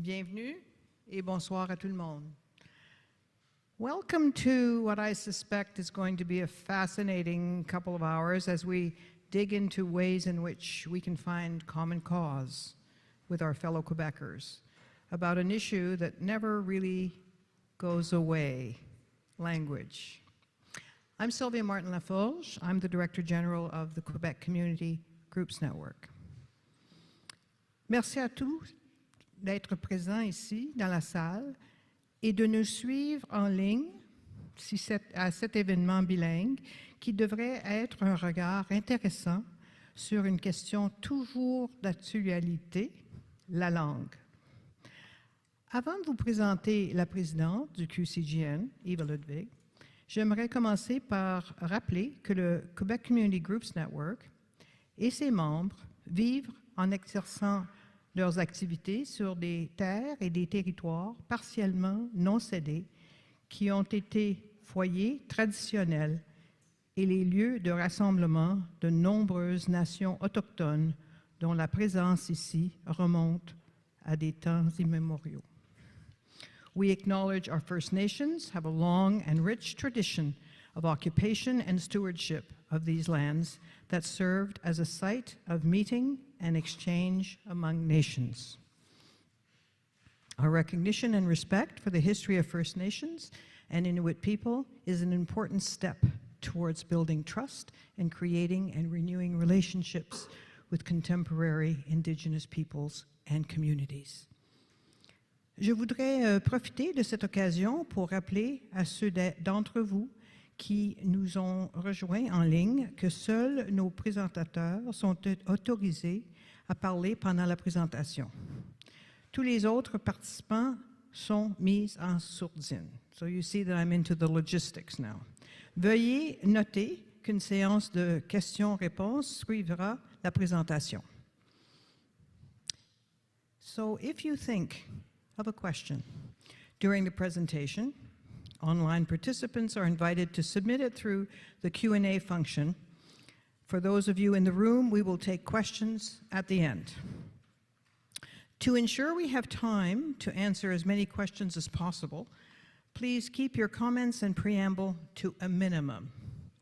Bienvenue et bonsoir à tout le monde. Welcome to what I suspect is going to be a fascinating couple of hours as we dig into ways in which we can find common cause with our fellow Quebecers about an issue that never really goes away, language. I'm Sylvia Martin-Laforge. I'm the Director General of the Quebec Community Groups Network. Merci à tous d'être présents ici dans la salle et de nous suivre en ligne à cet événement bilingue qui devrait être un regard intéressant sur une question toujours d'actualité, la langue. Avant de vous présenter la présidente du QCGN, Eva Ludwig, j'aimerais commencer par rappeler que le Quebec Community Groups Network et ses membres vivent en exerçant leurs activités sur des terres et des territoires partiellement non cédés qui ont été foyers traditionnels et les lieux de rassemblement de nombreuses nations autochtones dont la présence ici remonte à des temps immémoriaux. We acknowledge our First Nations have a long and rich tradition of occupation and stewardship of these lands that served as a site of meeting and exchange among nations. Our recognition and respect for the history of First Nations and Inuit people is an important step towards building trust and creating and renewing relationships with contemporary Indigenous peoples and communities. Je voudrais profiter de cette occasion pour rappeler à ceux d'entre vous qui nous ont rejoints en ligne que seuls nos présentateurs sont autorisés à parler pendant la présentation. Tous les autres participants sont mis en sourdine. So you see that I'm into the logistics now. Veuillez noter qu'une séance de questions-réponses suivra la présentation. So if you think of a question during the presentation, online participants are invited to submit it through the Q&A function. For those of you in the room, we will take questions at the end. To ensure we have time to answer as many questions as possible, please keep your comments and preamble to a minimum.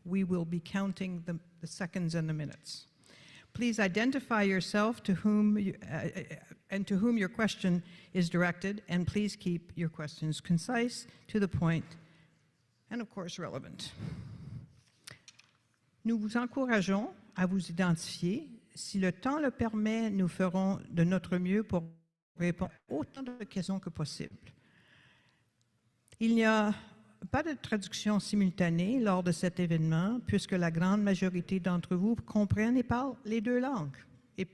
We will be counting the seconds and the minutes. Please identify yourself to whom your question is directed, and please keep your questions concise, to the point, and of course relevant. Nous vous encourageons à vous identifier. Si le temps le permet, nous ferons de notre mieux pour répondre à autant de questions que possible. Il n'y a pas de traduction simultanée lors de cet événement, puisque la grande majorité d'entre vous comprennent et parlent les deux langues. Et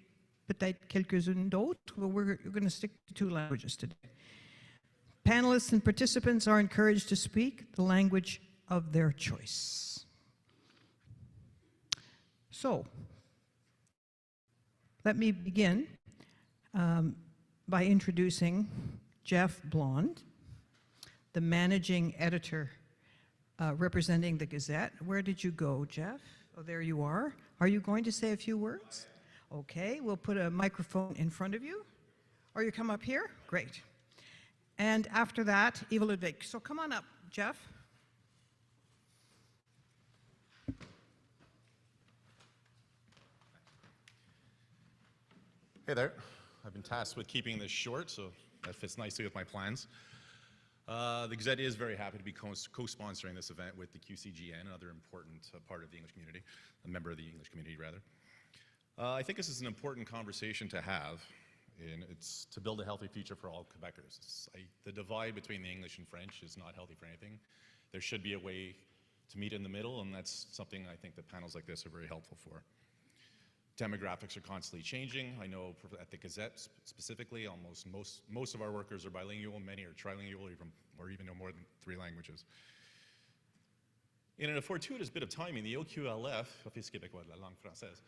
peut-être quelques-unes d'autres, but we're going to stick to two languages today. Panelists and participants are encouraged to speak the language of their choice. So, let me begin by introducing Jeff Blond, the managing editor representing the Gazette. Where did you go, Jeff? Oh, there you are. Are you going to say a few words? Okay, we'll put a microphone in front of you. Or you come up here? Great. And after that, Eva Ludwig. So come on up, Jeff. Hey there. I've been tasked with keeping this short, so that fits nicely with my plans. The Gazette is very happy to be co-sponsoring this event with the QCGN, another important part of the English community, a member of the English community, rather. I think this is an important conversation to have, and it's to build a healthy future for all Quebecers. The divide between the English and French is not healthy for anything. There should be a way to meet in the middle, and that's something I think that panels like this are very helpful for. Demographics are constantly changing. I know at the Gazette specifically, almost most of our workers are bilingual, many are trilingual, or even know more than 3 languages. In a fortuitous bit of timing, the OQLF, Office Québécoise de la langue française,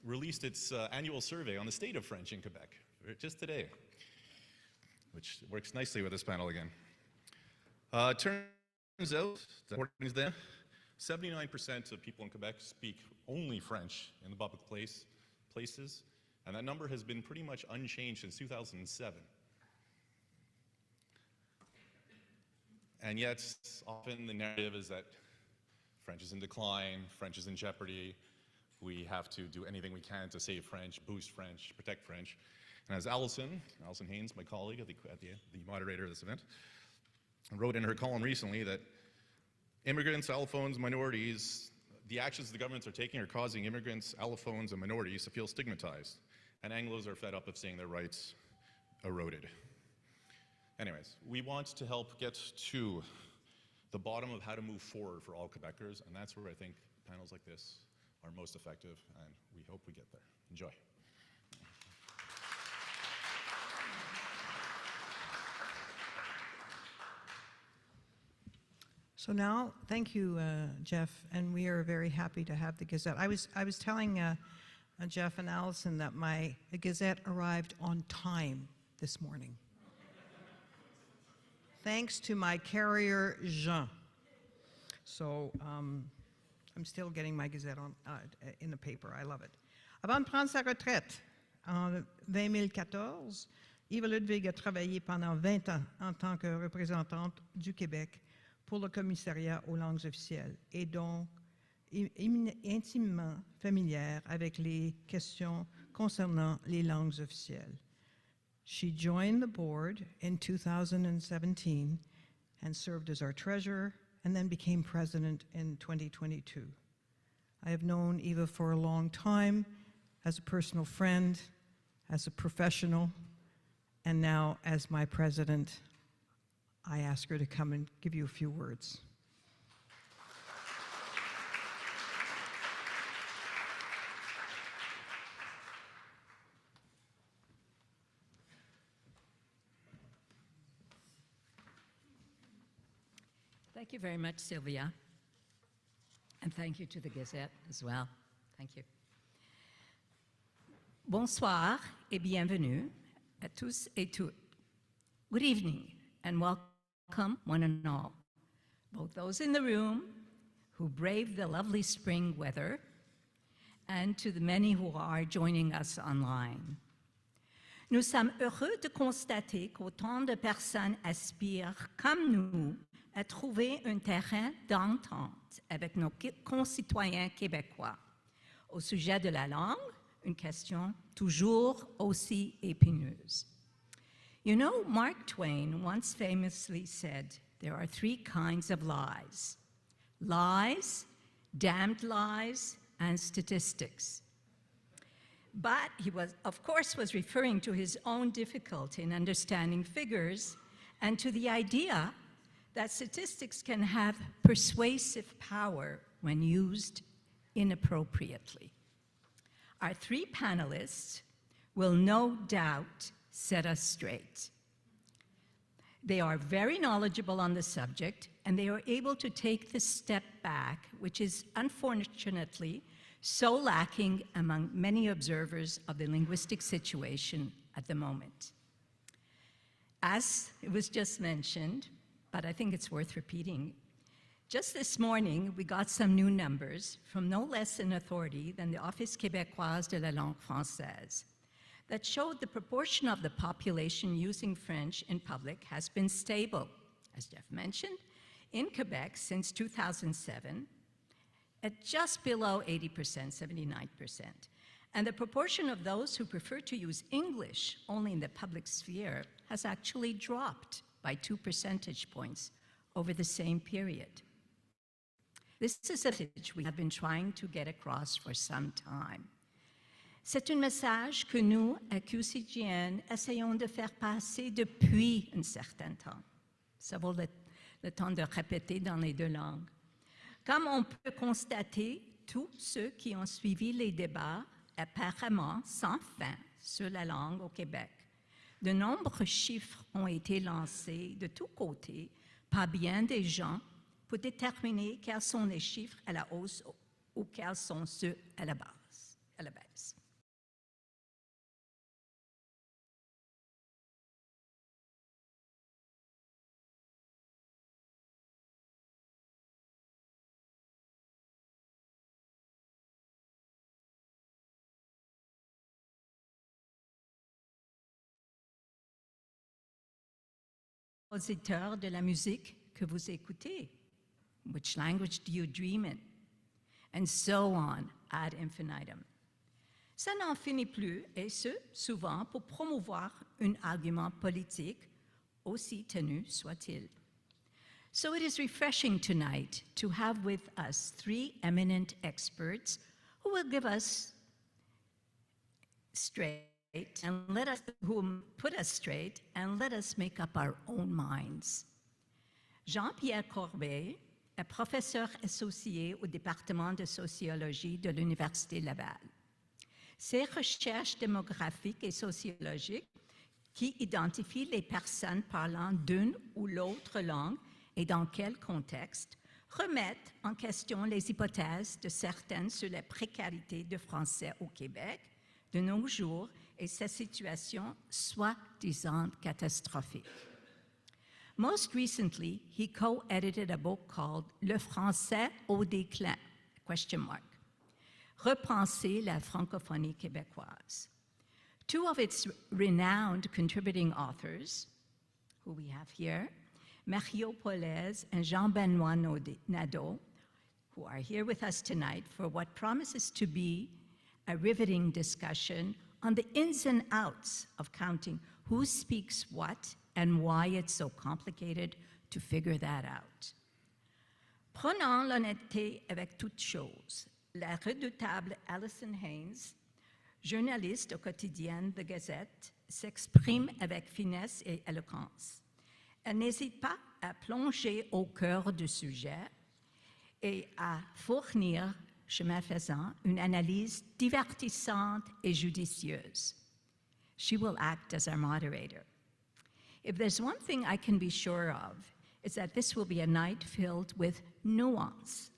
released its annual survey on the state of French in Quebec, just today, which works nicely with this panel again. Turns out, according to them, 79% of people in Quebec speak only French in the public places, And that number has been pretty much unchanged since 2007. And yet, often the narrative is that French is in decline, French is in jeopardy, we have to do anything we can to save French, boost French, protect French. And as Allison Hanes, my colleague, the moderator of this event, wrote in her column recently that immigrants, allophones, minorities, the actions the governments are taking are causing immigrants, allophones, and minorities to feel stigmatized. And Anglos are fed up of seeing their rights eroded. Anyways, we want to help get to the bottom of how to move forward for all Quebecers, and that's where I think panels like this are most effective, and we hope we get there. Enjoy. So now, thank you, Jeff, and we are very happy to have the Gazette. I was telling Jeff and Allison that my Gazette arrived on time this morning, thanks to my carrier, Jean. So I'm still getting my Gazette in the paper. I love it. Avant de prendre sa retraite en 2014, Yves Ludwig a travaillé pendant 20 ans en tant que représentante du Québec pour le commissariat aux langues officielles et donc intimement familière avec les questions concernant les langues officielles. She joined the board in 2017 and served as our treasurer and then became president in 2022. I have known Eva for a long time as a personal friend, as a professional, and now as my president. I ask her to come and give you a few words. Thank you very much, Sylvia. And thank you to the Gazette as well. Thank you. Bonsoir et bienvenue à tous et toutes. Good evening and welcome one and all, both those in the room who braved the lovely spring weather and to the many who are joining us online. Nous sommes heureux de constater qu'autant de personnes aspirent, comme nous, à trouver un terrain d'entente avec nos concitoyens québécois au sujet de la langue, une question toujours aussi épineuse. You know, Mark Twain once famously said, there are three kinds of lies: lies, damned lies, and statistics. But he of course, was referring to his own difficulty in understanding figures and to the idea that statistics can have persuasive power when used inappropriately. Our three panelists will no doubt set us straight. They are very knowledgeable on the subject, and they are able to take the step back, which is unfortunately so lacking among many observers of the linguistic situation at the moment. As it was just mentioned, but I think it's worth repeating, just this morning we got some new numbers from no less an authority than the Office Québécoise de la langue française that showed the proportion of the population using French in public has been stable, as Jeff mentioned, in Quebec since 2007 at just below 80%, 79%. And the proportion of those who prefer to use English only in the public sphere has actually dropped by 2 percentage points over the same period. This is a message we have been trying to get across for some time. C'est un message que nous, à QCGN, essayons de faire passer depuis un certain temps. Ça vaut le temps de répéter dans les deux langues. Comme on peut constater, tous ceux qui ont suivi les débats apparemment sans fin sur la langue au Québec, de nombreux chiffres ont été lancés de tous côtés par bien des gens pour déterminer quels sont les chiffres à la hausse ou quels sont ceux à la baisse. compositeur de la musique que vous écoutez? Which language do you dream in? And so on ad infinitum. Ça n'en finit plus, et ce, souvent pour promouvoir un argument politique, aussi tenu soit-il. So it is refreshing tonight to have with us three eminent experts who will give us straight and who put us straight and let us make up our own minds. Jean-Pierre Corbeil est professeur associé au département de sociologie de l'Université Laval. Ses recherches démographiques et sociologiques qui identifient les personnes parlant d'une ou l'autre langue et dans quel contexte remettent en question les hypothèses de certaines sur la précarité du français au Québec de nos jours et sa situation soi-disant catastrophique. Most recently, he co-edited a book called Le français au déclin, ? Repenser la francophonie québécoise. Two of its renowned contributing authors, who we have here, Polèse and Jean-Benoît Nadeau, who are here with us tonight for what promises to be a riveting discussion on the ins and outs of counting who speaks what and why it's so complicated to figure that out. Prenant l'honnêteté avec toute chose, la redoutable Allison Hanes, journaliste au quotidien de Gazette, s'exprime avec finesse et éloquence. Elle n'hésite pas à plonger au cœur du sujet et à fournir, chemin faisant, une analyse divertissante et judicieuse. She will act as our moderator. If there's one thing I can be sure of, it's that this will be a night filled with nuance.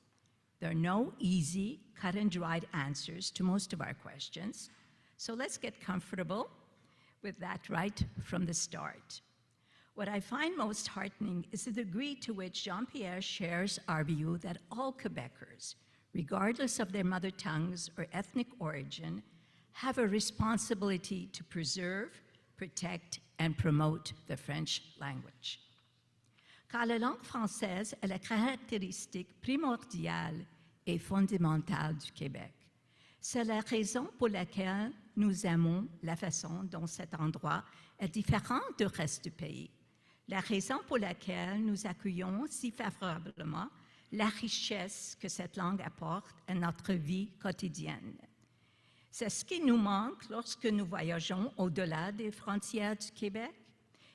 There are no easy, cut-and-dried answers to most of our questions, so let's get comfortable with that right from the start. What I find most heartening is the degree to which Jean-Pierre shares our view that all Quebecers, regardless of their mother tongues or ethnic origin, have a responsibility to preserve, protect, and promote the French language. Car la langue française est la caractéristique primordiale et fondamentale du Québec. C'est la raison pour laquelle nous aimons la façon dont cet endroit est différent du reste du pays. La raison pour laquelle nous accueillons si favorablement la richesse que cette langue apporte à notre vie quotidienne. C'est ce qui nous manque lorsque nous voyageons au-delà des frontières du Québec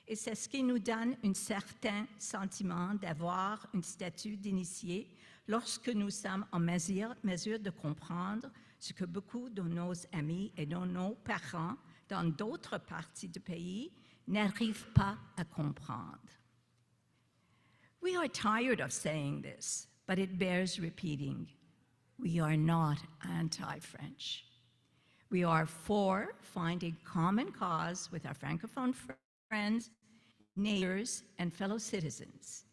et c'est ce qui nous donne un certain sentiment d'avoir un statut d'initié lorsque nous sommes en mesure de comprendre ce que beaucoup de nos amis et de nos parents dans d'autres parties du pays n'arrivent pas à comprendre. We are tired of saying this, but it bears repeating. We are not anti-French. We are for finding common cause with our Francophone friends, neighbors, and fellow citizens.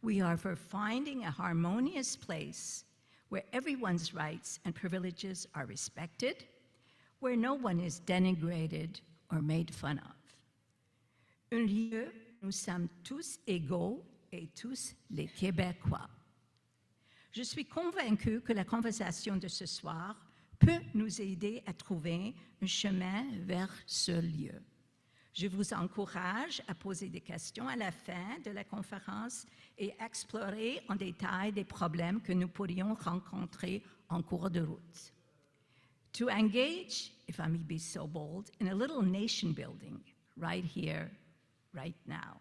We are for finding a harmonious place where everyone's rights and privileges are respected, where no one is denigrated or made fun of. Un lieu où nous sommes tous égaux et tous les Québécois. Je suis convaincue que la conversation de ce soir peut nous aider à trouver un chemin vers ce lieu. Je vous encourage à poser des questions à la fin de la conférence et à explorer en détail des problèmes que nous pourrions rencontrer en cours de route. To engage, if I may be so bold, in a little nation building right here, right now.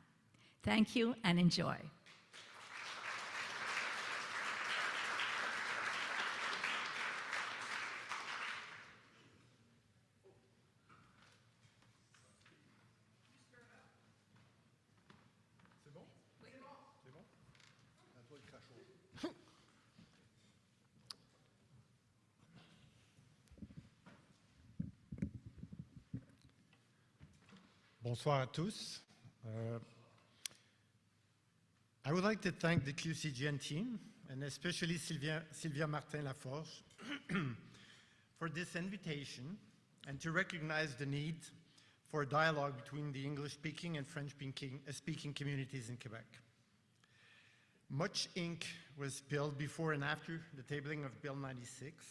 Thank you and enjoy. Bonsoir à tous. I would like to thank the QCGN team, and especially Sylvia Martin-Laforge, for this invitation and to recognize the need for a dialogue between the English-speaking and French-speaking communities in Quebec. Much ink was spilled before and after the tabling of Bill 96.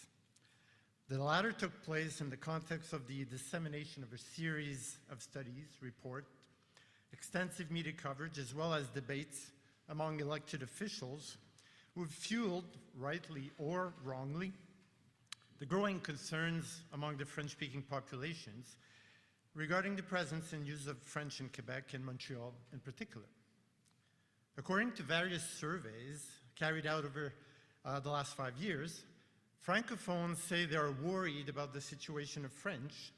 The latter took place in the context of the dissemination of a series of studies, report, extensive media coverage, as well as debates among elected officials who have fueled, rightly or wrongly, the growing concerns among the French-speaking populations regarding the presence and use of French in Quebec and Montreal in particular. According to various surveys carried out over the last 5 years, Francophones say they are worried about the situation of French,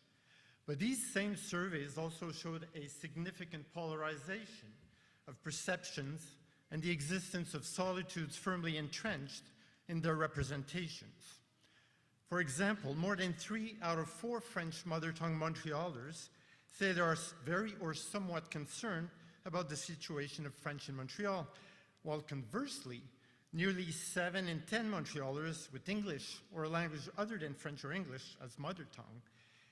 but these same surveys also showed a significant polarization of perceptions and the existence of solitudes firmly entrenched in their representations. For example, more than 3 out of 4 French mother tongue Montrealers say they are very or somewhat concerned about the situation of French in Montreal, while conversely, nearly 7 in 10 Montrealers with English or a language other than French or English as mother tongue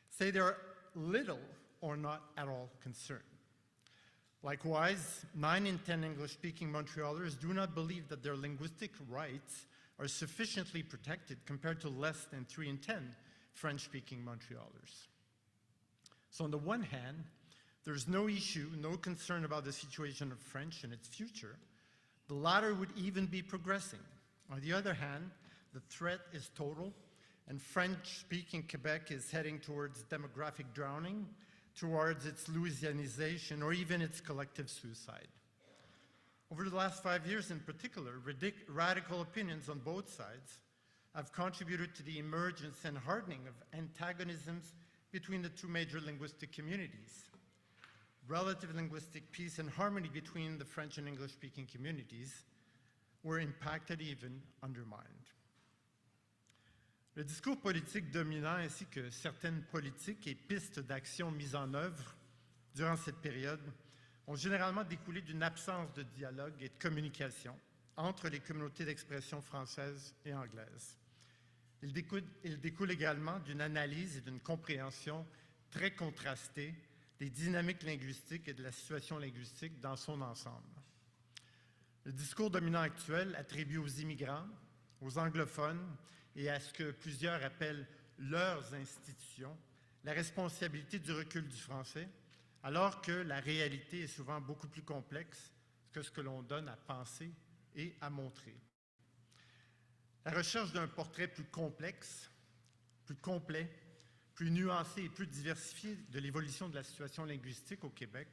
say they are little or not at all concerned. Likewise, 9 in 10 English-speaking Montrealers do not believe that their linguistic rights are sufficiently protected compared to less than 3 in 10 French-speaking Montrealers. So on the one hand, there's no issue, no concern about the situation of French and its future. The latter would even be progressing. On the other hand, the threat is total, and French-speaking Quebec is heading towards demographic drowning, towards its Louisianization, or even its collective suicide. Over the last 5 years in particular, radical opinions on both sides have contributed to the emergence and hardening of antagonisms between the 2 major linguistic communities. Relative linguistic peace and harmony between the French and English-speaking communities were impacted, even undermined. Le discours politique dominant ainsi que certaines politiques et pistes d'action mises en œuvre durant cette période ont généralement découlé d'une absence de dialogue et de communication entre les communautés d'expression françaises et anglaises. Il découle également d'une analyse et d'une compréhension très contrastée des dynamiques linguistiques et de la situation linguistique dans son ensemble. Le discours dominant actuel attribue aux immigrants, aux anglophones et à ce que plusieurs appellent leurs institutions la responsabilité du recul du français, alors que la réalité est souvent beaucoup plus complexe que ce que l'on donne à penser et à montrer. La recherche d'un portrait plus complexe, plus complet, plus nuancé et plus diversifié de l'évolution de la situation linguistique au Québec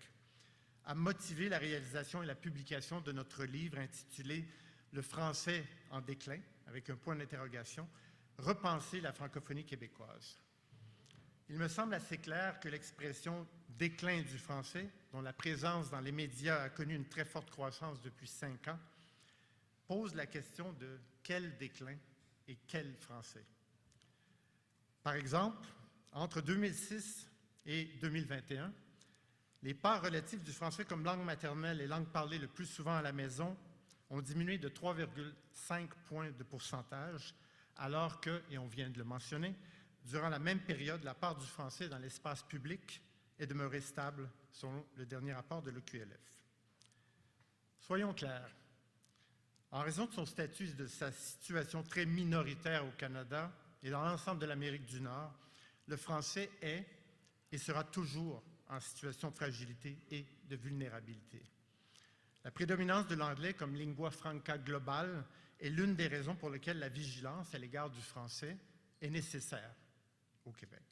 a motivé la réalisation et la publication de notre livre intitulé « Le français en déclin », avec un point d'interrogation, « Repenser la francophonie québécoise ». Il me semble assez clair que l'expression « déclin du français », dont la présence dans les médias a connu une très forte croissance depuis 5 ans, pose la question de quel déclin et quel français. Par exemple, entre 2006 et 2021, les parts relatives du français comme langue maternelle et langue parlée le plus souvent à la maison ont diminué de 3,5 points de pourcentage, alors que, et on vient de le mentionner, durant la même période, la part du français dans l'espace public est demeurée stable, selon le dernier rapport de l'EQLF. Soyons clairs, en raison de son statut et de sa situation très minoritaire au Canada et dans l'ensemble de l'Amérique du Nord, le français est et sera toujours en situation de fragilité et de vulnérabilité. La prédominance de l'anglais comme lingua franca globale est l'une des raisons pour lesquelles la vigilance à l'égard du français est nécessaire au Québec.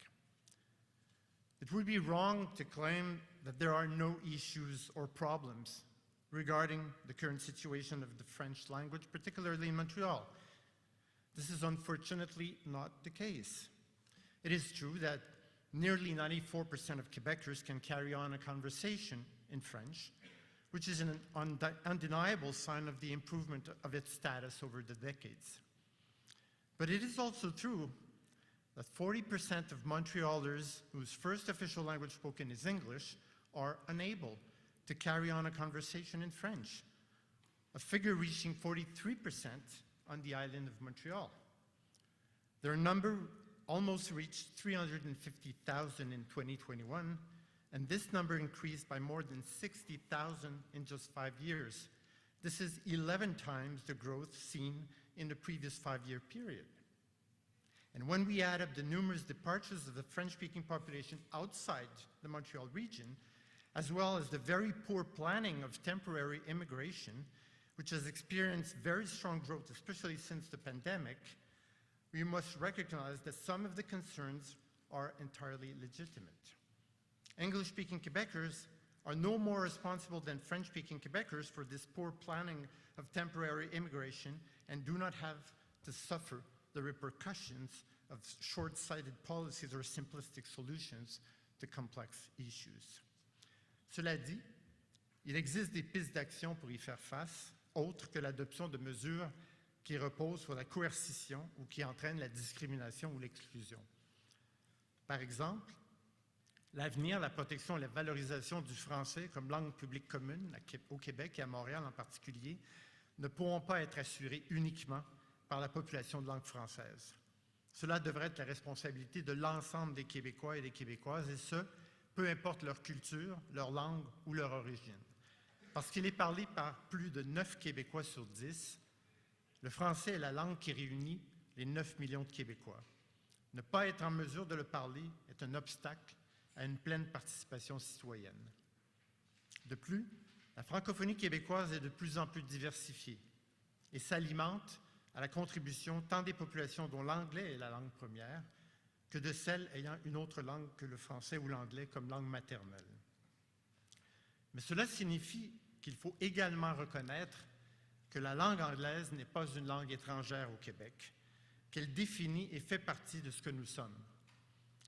It would be wrong to claim that there are no issues or problems regarding the current situation of the French language, particularly in Montreal. This is unfortunately not the case. It is true that nearly 94% of Quebecers can carry on a conversation in French, which is an undeniable sign of the improvement of its status over the decades. But it is also true that 40% of Montrealers whose first official language spoken is English are unable to carry on a conversation in French, a figure reaching 43% on the island of Montreal. Their number almost reached 350,000 in 2021, and this number increased by more than 60,000 in just 5 years. This is 11 times the growth seen in the previous 5-year period. And when we add up the numerous departures of the French-speaking population outside the Montreal region, as well as the very poor planning of temporary immigration, which has experienced very strong growth, especially since the pandemic, we must recognize that some of the concerns are entirely legitimate. English-speaking Quebecers are no more responsible than French-speaking Quebecers for this poor planning of temporary immigration and do not have to suffer the repercussions of short-sighted policies or simplistic solutions to complex issues. Cela dit, il existe des pistes d'action pour y faire face, autres que l'adoption de mesures qui reposent sur la coercition ou qui entraînent la discrimination ou l'exclusion. Par exemple, l'avenir, la protection et la valorisation du français comme langue publique commune au Québec et à Montréal en particulier ne pourront pas être assurés uniquement par la population de langue française. Cela devrait être la responsabilité de l'ensemble des Québécois et des Québécoises, et ce, peu importe leur culture, leur langue ou leur origine. Parce qu'il est parlé par plus de 9 Québécois sur 10, le français est la langue qui réunit les 9 millions de Québécois. Ne pas être en mesure de le parler est un obstacle à une pleine participation citoyenne. De plus, la francophonie québécoise est de plus en plus diversifiée et s'alimente à la contribution tant des populations dont l'anglais est la langue première que de celles ayant une autre langue que le français ou l'anglais comme langue maternelle. Mais cela signifie qu'il faut également reconnaître que la langue anglaise n'est pas une langue étrangère au Québec, qu'elle définit et fait partie de ce que nous sommes.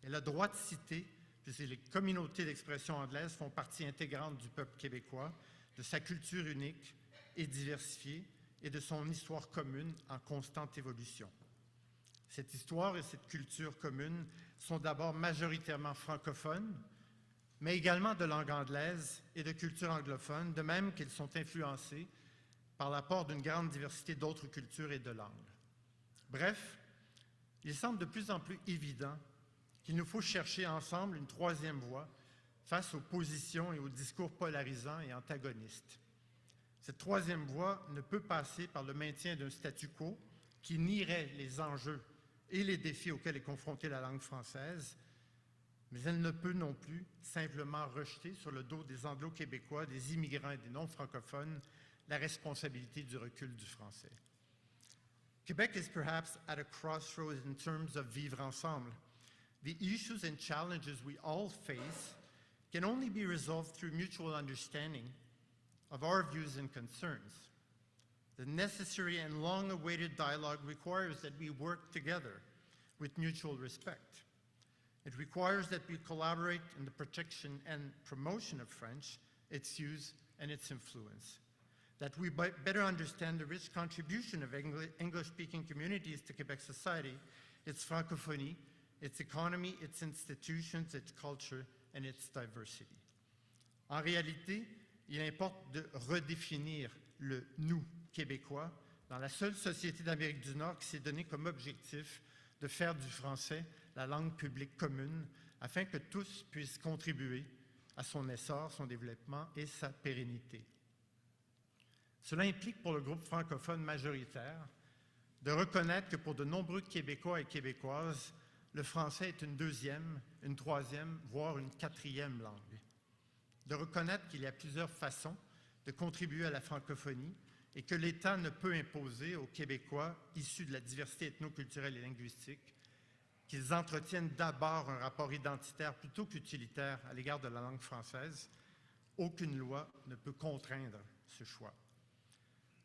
Elle a droit de citer, puisque les communautés d'expression anglaise font partie intégrante du peuple québécois, de sa culture unique et diversifiée et de son histoire commune en constante évolution. Cette histoire et cette culture commune sont d'abord majoritairement francophones, mais également de langue anglaise et de culture anglophone, de même qu'elles sont influencées par l'apport d'une grande diversité d'autres cultures et de langues. Bref, il semble de plus en plus évident qu'il nous faut chercher ensemble une troisième voie face aux positions et aux discours polarisants et antagonistes. Cette troisième voie ne peut passer par le maintien d'un statu quo qui nierait les enjeux et les défis auxquels est confrontée la langue française, mais elle ne peut non plus simplement rejeter sur le dos des Anglo-Québécois, des immigrants et des non-francophones la responsabilité du recul du français. Quebec is perhaps at a crossroads in terms of vivre ensemble. The issues and challenges we all face can only be resolved through mutual understanding of our views and concerns. The necessary and long-awaited dialogue requires that we work together with mutual respect. It requires that we collaborate in the protection and promotion of French, its use and its influence. That we better understand the rich contribution of English-speaking communities to Quebec society, its francophonie, its economy, its institutions, its culture, and its diversity. En réalité, il importe de redéfinir le « nous » québécois dans la seule société d'Amérique du Nord qui s'est donné comme objectif de faire du français la langue publique commune afin que tous puissent contribuer à son essor, son développement et sa pérennité. Cela implique pour le groupe francophone majoritaire de reconnaître que pour de nombreux Québécois et Québécoises, le français est une deuxième, une troisième, voire une quatrième langue. De reconnaître qu'il y a plusieurs façons de contribuer à la francophonie et que l'État ne peut imposer aux Québécois issus de la diversité ethnoculturelle et linguistique qu'ils entretiennent d'abord un rapport identitaire plutôt qu'utilitaire à l'égard de la langue française. Aucune loi ne peut contraindre ce choix.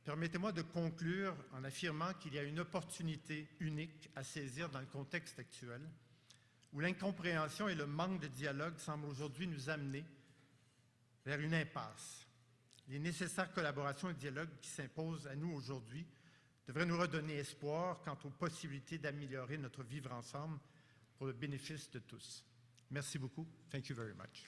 Permettez-moi de conclure en affirmant qu'il y a une opportunité unique à saisir dans le contexte actuel, où l'incompréhension et le manque de dialogue semblent aujourd'hui nous amener vers une impasse. Les nécessaires collaborations et dialogues qui s'imposent à nous aujourd'hui devraient nous redonner espoir quant aux possibilités d'améliorer notre vivre ensemble pour le bénéfice de tous. Merci beaucoup. Thank you very much.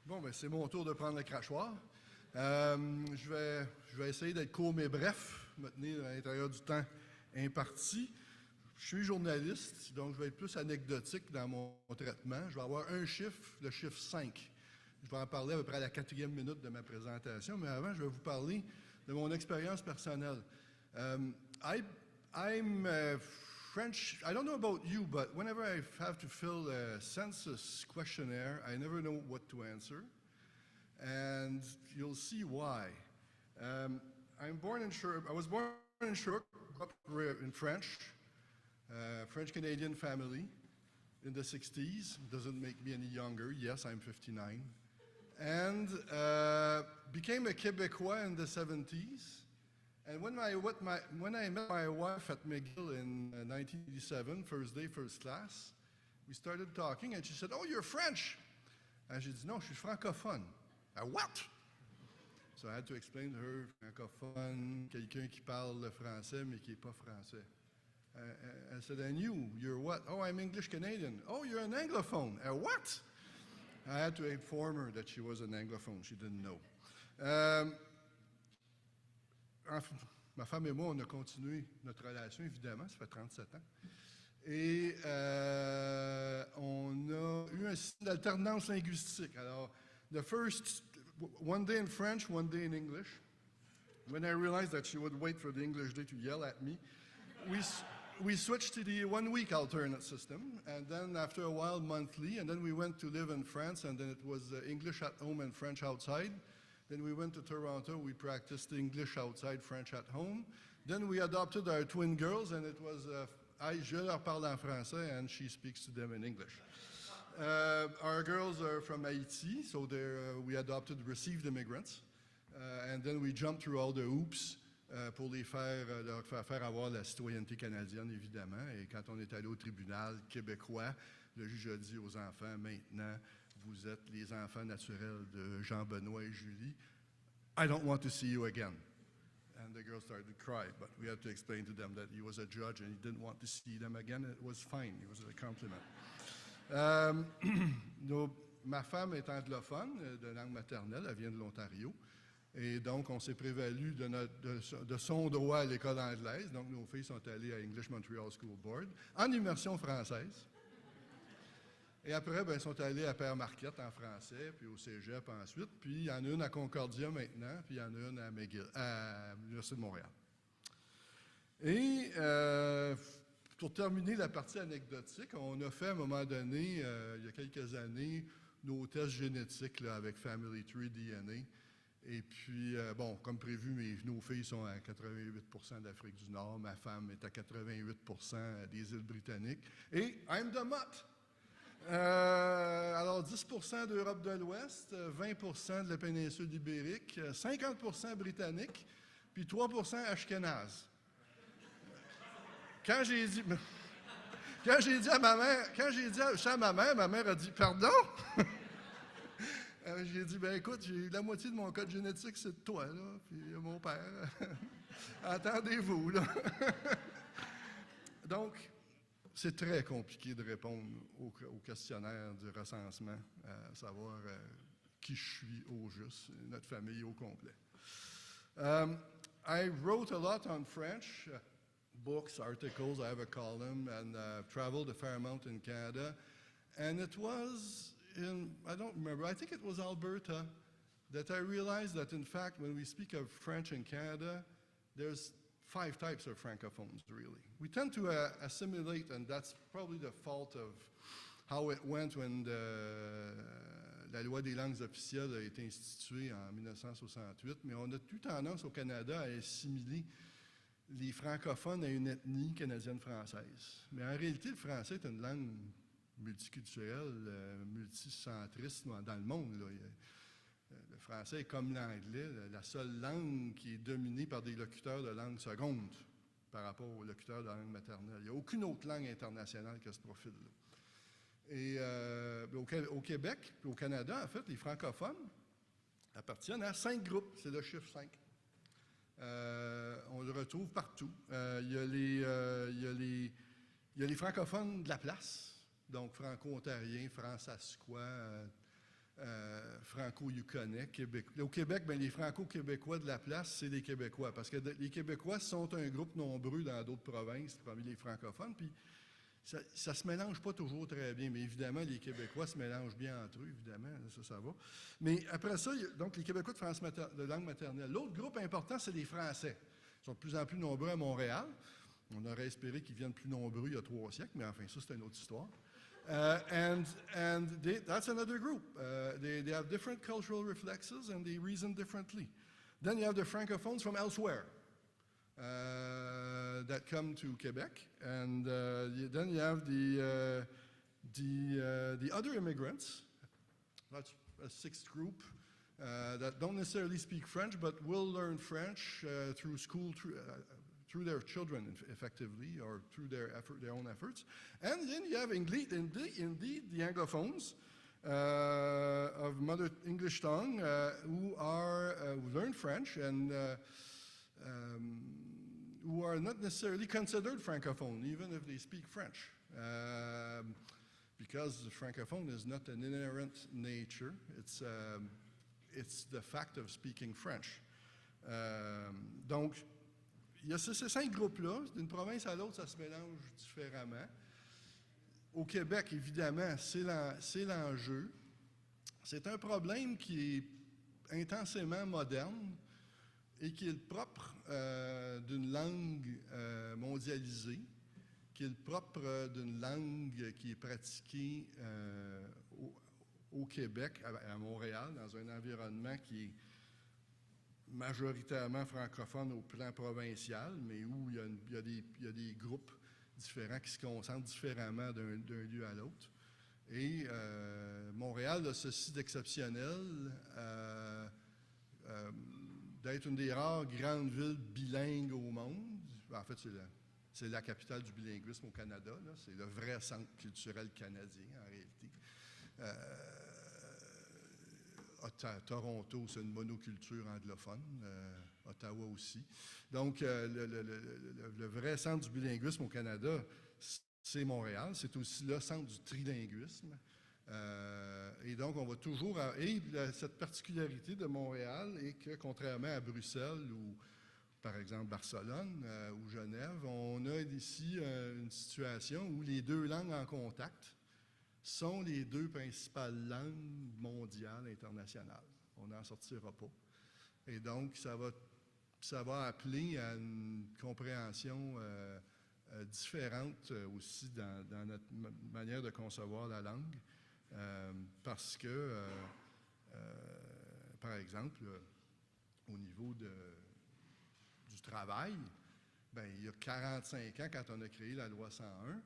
Bon, ben c'est mon tour de prendre le crachoir. Je vais essayer d'être court mais bref, me tenir à l'intérieur du temps imparti. Je suis journaliste, donc je vais être plus anecdotique dans mon traitement. Je vais avoir un chiffre, le chiffre 5. Je vais en parler à peu près à la 4e minute de ma présentation, mais avant, je vais vous parler de mon expérience personnelle. I'm French. I don't know about you, but whenever I have to fill a census questionnaire, I never know what to answer, and you'll see why. I was born in Sherbrooke, grew up in French. French-Canadian family in the 60s. Doesn't make me any younger. Yes, I'm 59. And became a Québécois in the 70s. And when I met my wife at McGill in 1987, first day, first class, we started talking and she said, "Oh, you're French." And she said, "No, je suis francophone." What? So I had to explain to her, francophone, quelqu'un qui parle le français mais qui n'est pas français. I said, "And you're what?" "Oh, I'm English-Canadian." "Oh, you're an Anglophone." What? I had to inform her that she was an Anglophone. She didn't know. Ma femme et moi, on a continué notre relation, évidemment, ça fait 37 ans. Et on a eu un système d'alternance linguistique. Alors, one day in French, one day in English. When I realized that she would wait for the English day to yell at me, we switched to the 1-week alternate system, and then after a while, monthly, and then we went to live in France, and then it was English at home and French outside. Then we went to Toronto, we practiced English outside, French at home. Then we adopted our twin girls, and it was, je leur parle en français, and she speaks to them in English. Our girls are from Haiti, so we received immigrants, and then we jumped through all the hoops pour leur faire avoir la citoyenneté canadienne, évidemment. Et quand on est allé au tribunal québécois, le juge a dit aux enfants, maintenant, vous êtes les enfants naturels de Jean-Benoît et Julie. I don't want to see you again. And the girls started to cry, but we had to explain to them that he was a judge and he didn't want to see them again. It was fine. It was a compliment. Ma femme est anglophone, de langue maternelle, elle vient de l'Ontario. Et donc, on s'est prévalu de son droit à l'école anglaise. Donc, nos filles sont allées à English Montreal School Board en immersion française. Et après, ben, ils sont allés à Père Marquette en français, puis au cégep ensuite. Puis, il y en a une à Concordia maintenant, puis il y en a une à McGill, à l'Université de Montréal. Et pour terminer la partie anecdotique, on a fait à un moment donné, il y a quelques années, nos tests génétiques là, avec Family Tree DNA. Et puis, bon, comme prévu, nos filles sont à 88% d'Afrique du Nord, ma femme est à 88% des îles britanniques. Et I'm the mutt! Alors, 10% d'Europe de l'Ouest, 20% de la péninsule ibérique, 50% britannique, puis 3% ashkénaze. Quand j'ai dit à ma mère, ma mère a dit « Pardon? » J'ai dit « Ben écoute, j'ai la moitié de mon code génétique, c'est de toi, là, puis mon père. Attendez-vous, là. » Donc, c'est très compliqué de répondre au questionnaire du recensement, à savoir qui je suis au juste, notre famille au complet. I wrote a lot on French, books, articles, I have a column, and traveled a fair amount in Canada. And it was I don't remember, I think it was Alberta, that I realized that in fact when we speak of French in Canada, there's 5 types of francophones, really. We tend to assimilate, and that's probably the fault of how it went when la loi des langues officielles a été instituée en 1968, mais on a eu tendance au Canada à assimiler les francophones à une ethnie canadienne-française. Mais en réalité, le français est une langue multiculturelle, multicentriste dans le monde, là. Le français est comme l'anglais, la seule langue qui est dominée par des locuteurs de langue seconde par rapport aux locuteurs de langue maternelle. Il n'y a aucune autre langue internationale qui a ce profil-là. Et au Québec et au Canada, en fait, les francophones appartiennent à 5 groupes. C'est le chiffre 5. On le retrouve partout. Il y a les francophones de la place, donc franco-ontariens, fransaskois, franco-yukonais, Québec. Au Québec, ben, les franco-québécois de la place, c'est les Québécois, parce que les Québécois sont un groupe nombreux dans d'autres provinces, parmi les francophones, puis ça se mélange pas toujours très bien, mais évidemment, les Québécois se mélangent bien entre eux, évidemment, ça va. Mais après ça, donc les Québécois de langue maternelle. L'autre groupe important, c'est les Français. Ils sont de plus en plus nombreux à Montréal. On aurait espéré qu'ils viennent plus nombreux il y a 3 siècles, mais enfin, ça, c'est une autre histoire. That's another group. They have different cultural reflexes and they reason differently. Then you have the francophones from elsewhere that come to Quebec, and then you have the other immigrants. That's a 6th group that don't necessarily speak French, but will learn French through school. Through their children, effectively, or through their own efforts. And then you have indeed the Anglophones of Mother English tongue who learn French and who are not necessarily considered Francophone, even if they speak French. Because the Francophone is not an inherent nature, it's the fact of speaking French. Donc, il y a ces 5 groupes-là. D'une province à l'autre, ça se mélange différemment. Au Québec, évidemment, c'est l'enjeu. C'est un problème qui est intensément moderne et qui est le propre d'une langue mondialisée, qui est le propre d'une langue qui est pratiquée au Québec, à Montréal, dans un environnement qui est majoritairement francophone au plan provincial, mais où il y a des groupes différents qui se concentrent différemment d'un lieu à l'autre. Et Montréal a ceci d'exceptionnel, d'être une des rares grandes villes bilingues au monde. En fait, c'est la capitale du bilinguisme au Canada. C'est le vrai centre culturel canadien, en réalité. Toronto, c'est une monoculture anglophone, Ottawa aussi. Donc, le vrai centre du bilinguisme au Canada, c'est Montréal. C'est aussi le centre du trilinguisme. Et donc, on va toujours... cette particularité de Montréal est que, contrairement à Bruxelles ou, par exemple, Barcelone ou Genève, on a ici une situation où les 2 langues en contact sont les 2 principales langues mondiales, internationales. On n'en sortira pas. Et donc, ça va appeler à une compréhension différente aussi dans notre manière de concevoir la langue. Parce que, par exemple, au niveau du travail, ben, il y a 45 ans, quand on a créé la loi 101,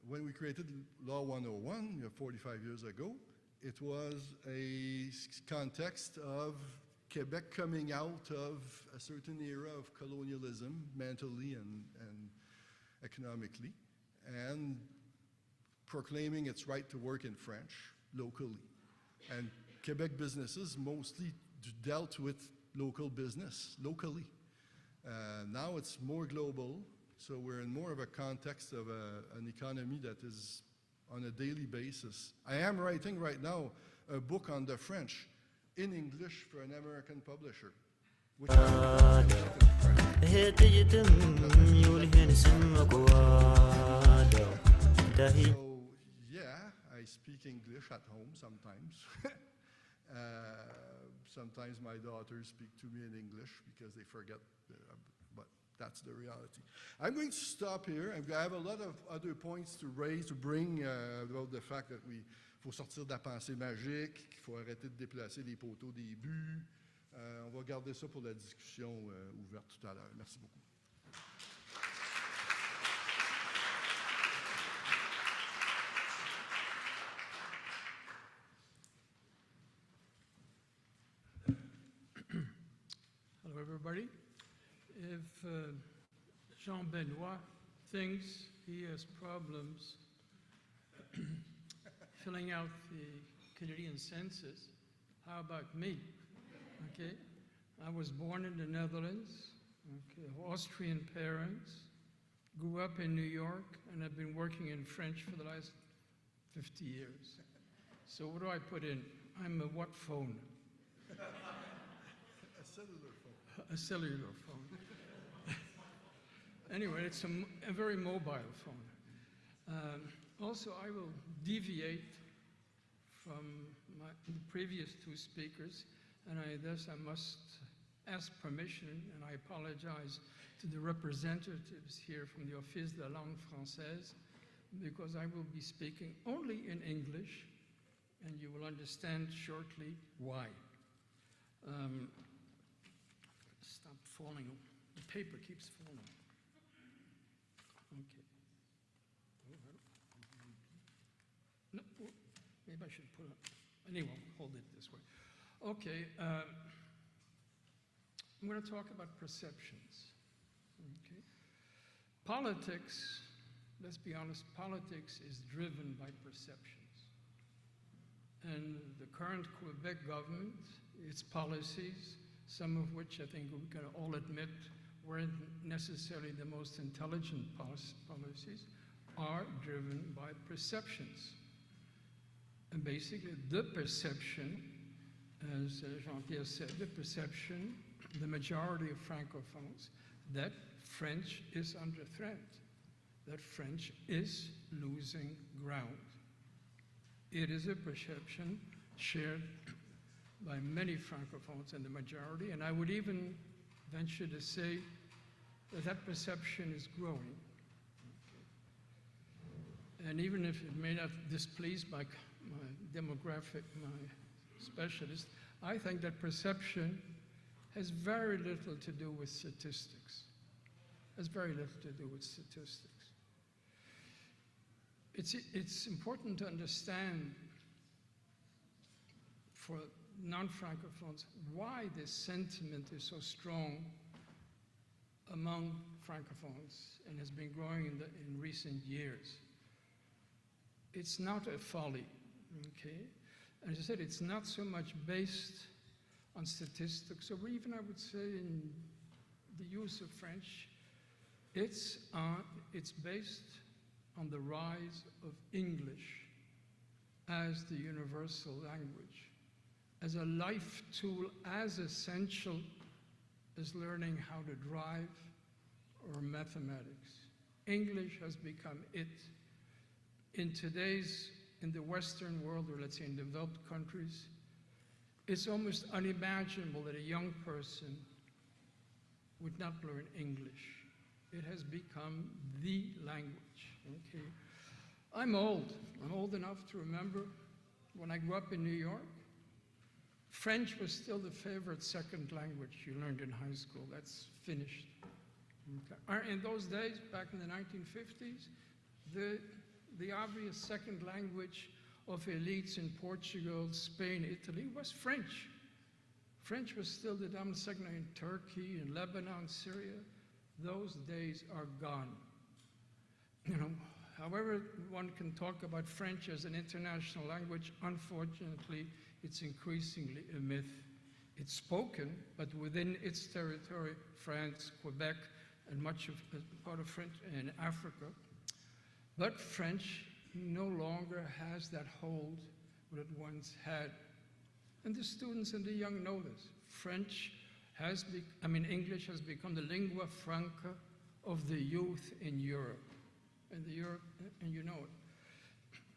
when we created Law 101, 45 years ago, it was a context of Quebec coming out of a certain era of colonialism, mentally and economically, and proclaiming its right to work in French locally. And Quebec businesses mostly dealt with local business, locally. Now it's more global. So we're in more of a context of an economy that is on a daily basis. I am writing right now a book on the French in English for an American publisher. Which so, yeah, I speak English at home sometimes. Sometimes my daughters speak to me in English because they forget, but that's the reality. I'm going to stop here. I have a lot of other points to raise, to bring about the fact that faut sortir de la pensée magique, qu'il faut arrêter de déplacer les poteaux des buts. On va garder ça pour la discussion ouverte tout à l'heure. Merci beaucoup. Hello, everybody. If Jean-Benoît thinks he has problems filling out the Canadian census, how about me? Okay, I was born in the Netherlands, okay, Austrian parents, grew up in New York, and I've been working in French for the last 50 years. So what do I put in? I'm a what phone? A cellular phone. A cellular phone. Anyway, it's a very mobile phone. Also, I will deviate from the previous two speakers, and thus I must ask permission, and I apologize to the representatives here from the Office de la langue française, because I will be speaking only in English, and you will understand shortly why. Stop falling. The paper keeps falling. Okay. No, maybe I should put it. Anyway, hold it this way. Okay. I'm going to talk about perceptions. Okay. Politics, let's be honest, politics is driven by perceptions. And the current Quebec government, its policies, some of which I think we can all admit weren't necessarily the most intelligent policies, are driven by perceptions. And basically, the perception, as Jean-Pierre said, the perception, the majority of francophones, that French is under threat, that French is losing ground. It is a perception shared by many francophones and the majority, and I would even venture to say that that perception is growing. And even if it may not displease my demographic, my specialist, I think that perception has very little to do with statistics. Has very little to do with statistics. It's important to understand for non-francophones why this sentiment is so strong among francophones and has been growing in recent years. It's not a folly, okay? As I said, it's not so much based on statistics, or even I would say in the use of French. It's based on the rise of English as the universal language, as a life tool as essential as learning how to drive or mathematics. English has become it. In the Western world, or let's say in developed countries, it's almost unimaginable that a young person would not learn English. It has become the language, okay? I'm old enough to remember when I grew up in New York, French was still the favorite second language you learned in high school. That's finished. Okay. In those days, back in the 1950s, the obvious second language of elites in Portugal, Spain, Italy was French. French was still the dominant second in Turkey, in Lebanon, Syria. Those days are gone. You know, however one can talk about French as an international language, unfortunately, it's increasingly a myth. It's spoken, but within its territory, France, Quebec, and much of part of French in Africa. But French no longer has that hold that it once had. And the students and the young know this. English has become the lingua franca of the youth in Europe. And you know it.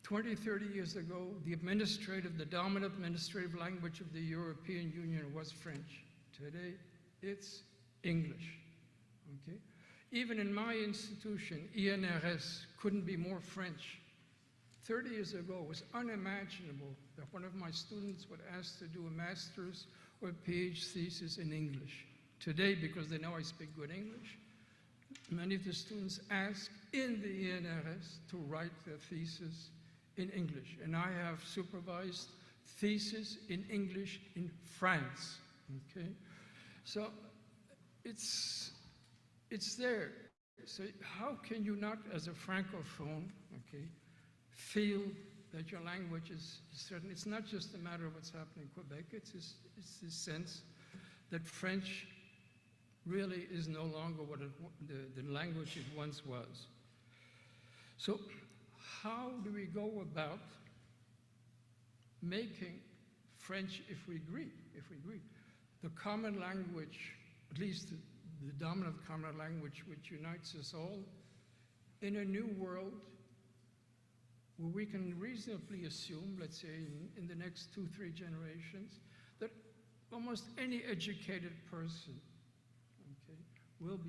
20, 30 years ago, the dominant administrative language of the European Union was French. Today, it's English, okay? Even in my institution, INRS couldn't be more French. 30 years ago, it was unimaginable that one of my students would ask to do a master's or a PhD thesis in English. Today, because they know I speak good English, many of the students ask in the INRS to write their thesis in English. And I have supervised thesis in English in France, okay? So it's there. So how can you not, as a francophone, okay, feel that your language is certain? It's not just a matter of what's happening in Quebec, it's this sense that French really is no longer what the language it once was. So how do we go about making French, if we agree, the common language, at least the dominant common language which unites us all, in a new world where we can reasonably assume, let's say in the next 2-3 generations, that almost any educated person, okay, will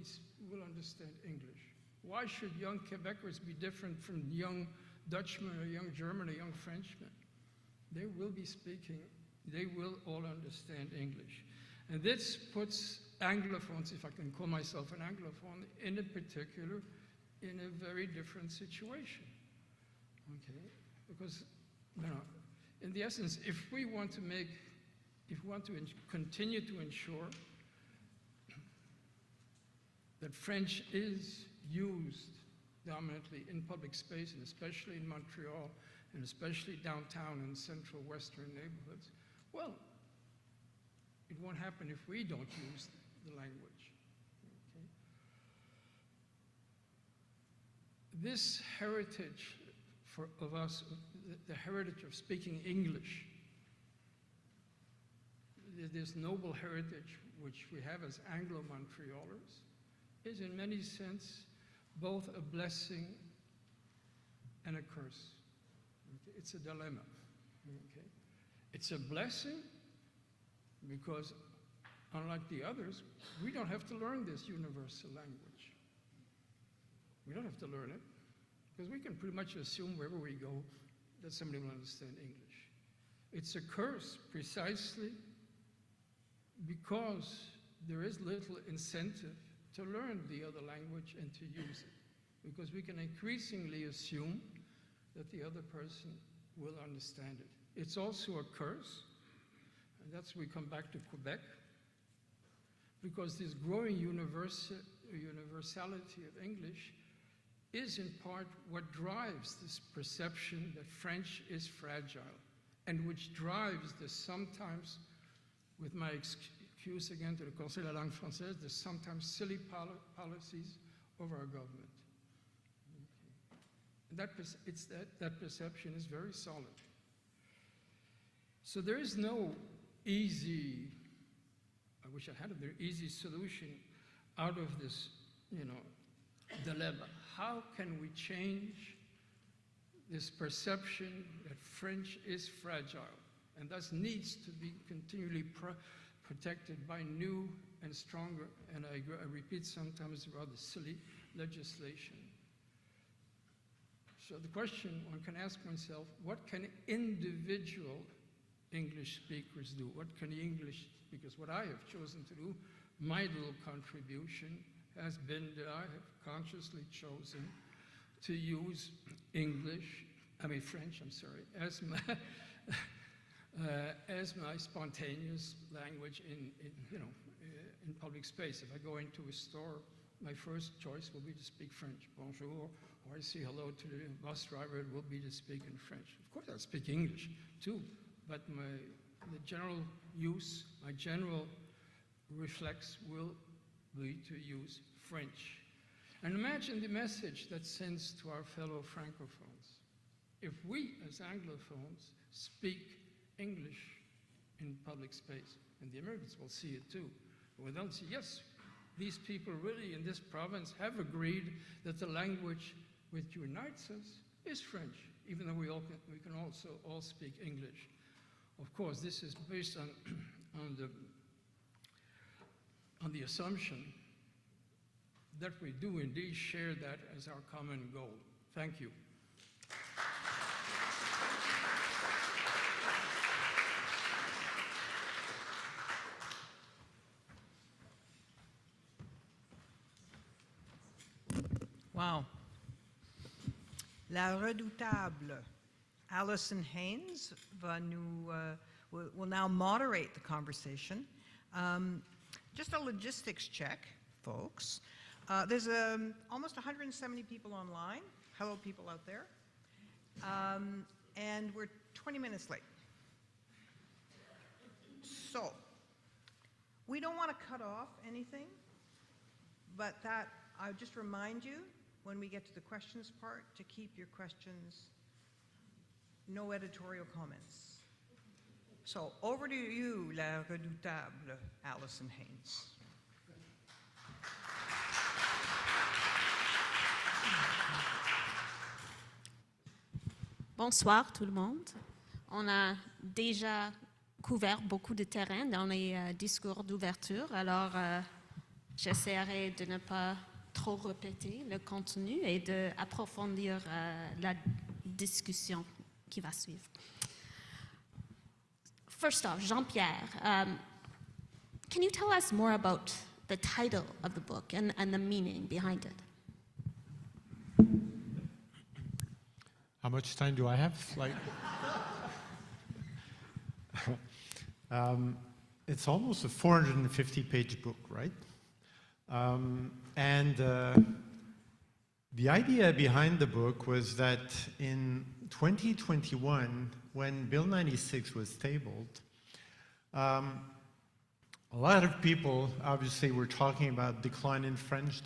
understand English. Why should young Quebecers be different from young Dutchmen or young German or young Frenchmen? They will be speaking, they will all understand English. And this puts Anglophones, if I can call myself an Anglophone, in a particular, in a very different situation. Okay? Because, you know, in the essence, if we want to continue to ensure that French is used dominantly in public space, and especially in Montreal, and especially downtown and central western neighborhoods, well, it won't happen if we don't use the language. Okay? This heritage of us, the heritage of speaking English, this noble heritage which we have as Anglo-Montrealers, is in many sense both a blessing and a curse. Okay? It's a dilemma. Okay? It's a blessing because, unlike the others, we don't have to learn this universal language. We don't have to learn it because we can pretty much assume wherever we go that somebody will understand English. It's a curse precisely because there is little incentive to learn the other language and to use it, because we can increasingly assume that the other person will understand it. It's also a curse, and that's we come back to Quebec, because this growing universality of English is in part what drives this perception that French is fragile, and which drives the sometimes, with my excuse again to the Conseil de la langue française, the sometimes silly policies of our government. Okay. That perception is very solid. So there is no easy, I wish I had a very easy solution out of this, you know, dilemma. How can we change this perception that French is fragile and thus needs to be continually protected by new and stronger, and I repeat sometimes rather silly, legislation? So the question one can ask oneself, what can individual English speakers do? What can the English speakers, what I have chosen to do, my little contribution has been that I have consciously chosen to use French, I'm sorry, as my spontaneous language in public space. If I go into a store, my first choice will be to speak French. Bonjour, or I say hello to the bus driver, it will be to speak in French. Of course, I'll speak English too, but the general use, my general reflex will be to use French. And imagine the message that sends to our fellow Francophones. If we, as Anglophones, speak English in public space, and the Americans will see it too, but they'll see, yes, these people really in this province have agreed that the language which unites us is French, even though we can also all speak English. Of course, this is based on the assumption that we do indeed share that as our common goal. Thank you. Wow. La redoutable Allison Hanes will now moderate the conversation. Just a logistics check, folks. There's almost 170 people online. Hello, people out there. And we're 20 minutes late. So, we don't want to cut off anything, but I just remind you, when we get to the questions part, to keep your questions, no editorial comments. So over to you, la redoutable Allison Hanes. Bonsoir tout le monde. On a déjà couvert beaucoup de terrain dans les discours d'ouverture, alors j'essaierai de ne pas trop répéter le contenu et d'approfondir la discussion qui va suivre. First off, Jean-Pierre, can you tell us more about the title of the book and the meaning behind it? How much time do I have? It's almost a 450-page book, right? The idea behind the book was that in 2021, when Bill 96 was tabled, a lot of people obviously were talking about decline in French,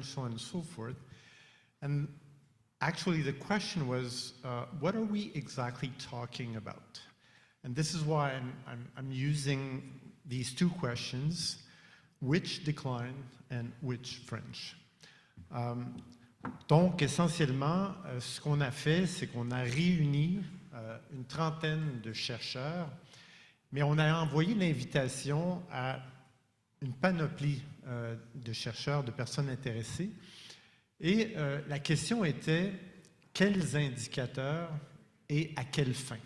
so on and so forth. And actually the question was, what are we exactly talking about? And this is why I'm using these two questions, which decline and which French? Donc, essentiellement, ce qu'on a fait, c'est qu'on a réuni une trentaine de chercheurs, mais on a envoyé l'invitation à une panoplie de chercheurs, de personnes intéressées. Et la question était, quels indicateurs et à quelle fin?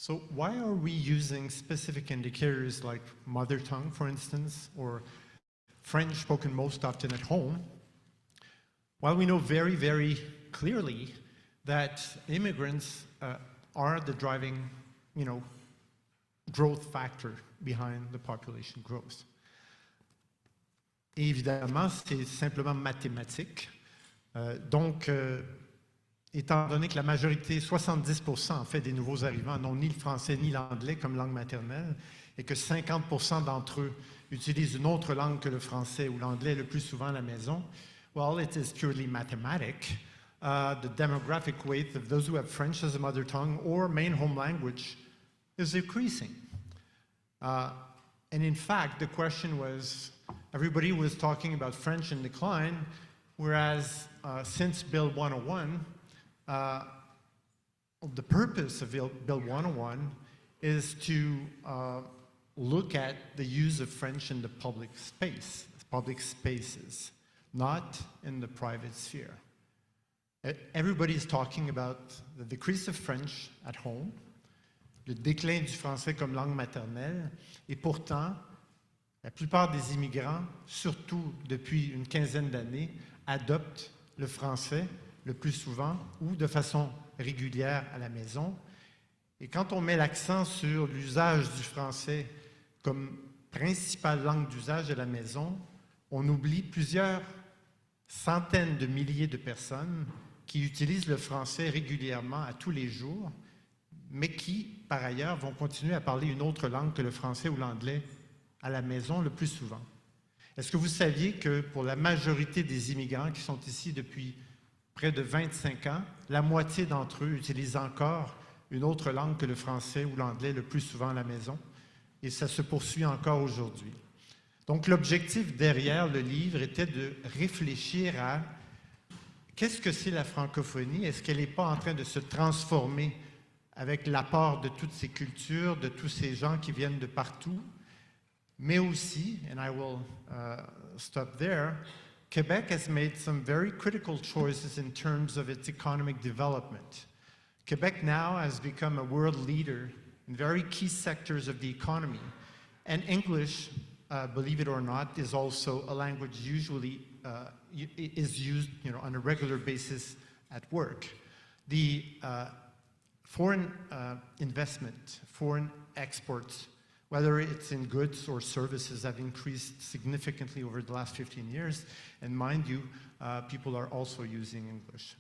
So why are we using specific indicators like mother tongue, for instance, or French spoken most often at home? While we know very, very clearly that immigrants are the driving, growth factor behind the population growth. Et évidemment, c'est simplement mathématique. Étant donné que la majorité, 70% en fait, des nouveaux arrivants n'ont ni le français ni l'anglais comme langue maternelle, et que 50% d'entre eux utilisent une autre langue que le français ou l'anglais le plus souvent à la maison, well, it is purely mathematic. The demographic weight of those who have French as a mother tongue or main home language is decreasing. And in fact, the question was, everybody was talking about French in decline, whereas since Bill 101, the purpose of Bill 101 is to look at the use of French in the public spaces, not in the private sphere. Everybody is talking about the decrease of French at home, le déclin du français comme langue maternelle, et pourtant, la plupart des immigrants, surtout depuis une quinzaine d'années, adoptent le français le plus souvent ou de façon régulière à la maison. Et quand on met l'accent sur l'usage du français comme principale langue d'usage à la maison, on oublie plusieurs centaines de milliers de personnes qui utilisent le français régulièrement à tous les jours, mais qui, par ailleurs, vont continuer à parler une autre langue que le français ou l'anglais à la maison le plus souvent. Est-ce que vous saviez que pour la majorité des immigrants qui sont ici depuis près de 25 ans, la moitié d'entre eux utilisent encore une autre langue que le français ou l'anglais le plus souvent à la maison? Et ça se poursuit encore aujourd'hui. Donc, l'objectif derrière le livre était de réfléchir à qu'est-ce que c'est la francophonie? Est-ce qu'elle n'est pas en train de se transformer avec l'apport de toutes ces cultures, de tous ces gens qui viennent de partout? Mais aussi, and I will stop there, Quebec has made some very critical choices in terms of its economic development. Quebec now has become a world leader in very key sectors of the economy. And English, believe it or not, is also a language usually is used on a regular basis at work. The foreign investment, foreign exports, whether it's in goods or services, have increased significantly over the last 15 years. And mind you, people are also using English.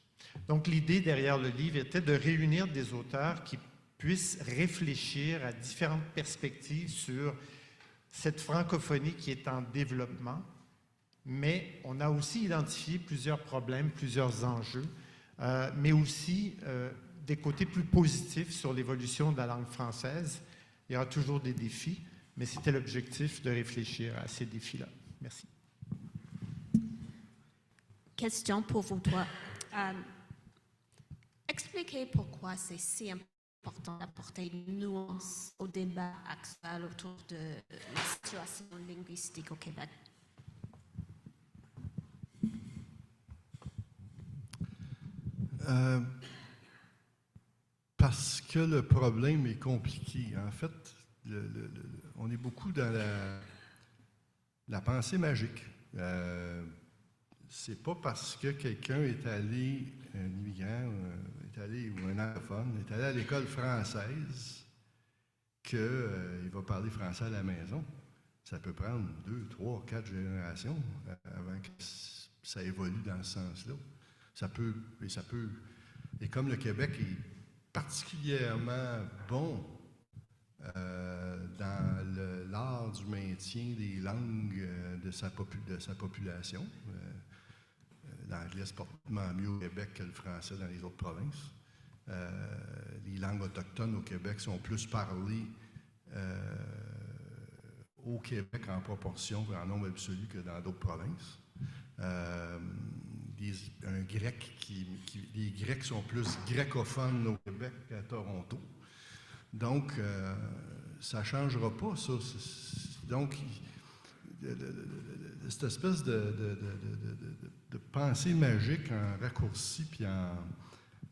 Donc l'idée derrière le livre était de réunir des auteurs qui puissent réfléchir à différentes perspectives sur cette francophonie qui est en développement, mais on a aussi identifié plusieurs problèmes, plusieurs enjeux, mais aussi des côtés plus positifs sur l'évolution de la langue française. Il y aura toujours des défis, mais c'était l'objectif de réfléchir à ces défis-là. Merci. Question pour vous trois. Expliquez pourquoi c'est si important d'apporter une nuance au débat actuel autour de la situation linguistique au Québec. Parce que le problème est compliqué. En fait, on est beaucoup dans la pensée magique. C'est pas parce que quelqu'un est allé, un immigrant, est allé, ou un anglophone, est allé à l'école française qu'il va parler français à la maison. Ça peut prendre 2, 3, 4 générations avant que ça évolue dans ce sens-là. Et comme le Québec est particulièrement bon dans l'art du maintien des langues de sa population, l'anglais se porte mieux au Québec que le français dans les autres provinces. Les langues autochtones au Québec sont plus parlées au Québec en proportion, en nombre absolu, que dans d'autres provinces. Les Grecs sont plus grecophones au Québec qu'à Toronto. Donc, ça ne changera pas, ça. Donc, cette espèce de pensée magique en raccourci, puis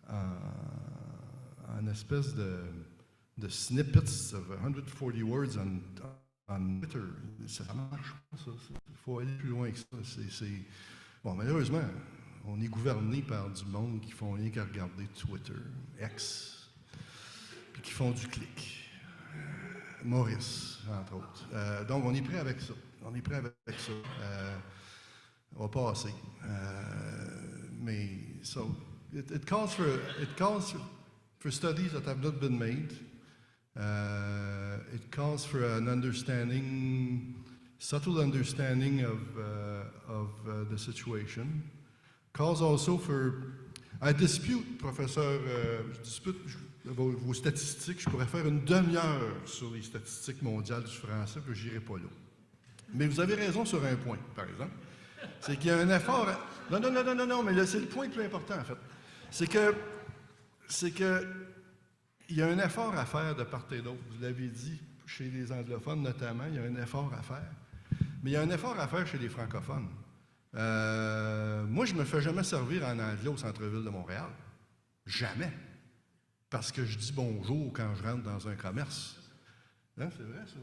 en espèce de snippets of 140 words on Twitter, ça ne marche pas, ça. Il faut aller plus loin que ça. Bon, malheureusement, on est gouverné par du monde qui font rien qu'à regarder Twitter, X, puis qui font du clic. Maurice, entre autres. Donc, on est prêt avec ça. On va passer. Mais, so, it calls for studies that have not been made. It calls for an understanding, subtle understanding of the situation. Calls also for, I dispute, professeur, je dispute vos statistiques. Je pourrais faire une demi-heure sur les statistiques mondiales du français, puis je n'irai pas là. Mais vous avez raison sur un point, par exemple. C'est qu'il y a un effort... Non, mais là, c'est le point le plus important, en fait. C'est que il y a un effort à faire de part et d'autre. Vous l'avez dit, chez les anglophones notamment, il y a un effort à faire. Mais il y a un effort à faire chez les francophones. Moi, je ne me fais jamais servir en anglais au centre-ville de Montréal. Jamais. Parce que je dis bonjour quand je rentre dans un commerce. Hein, c'est vrai, ça.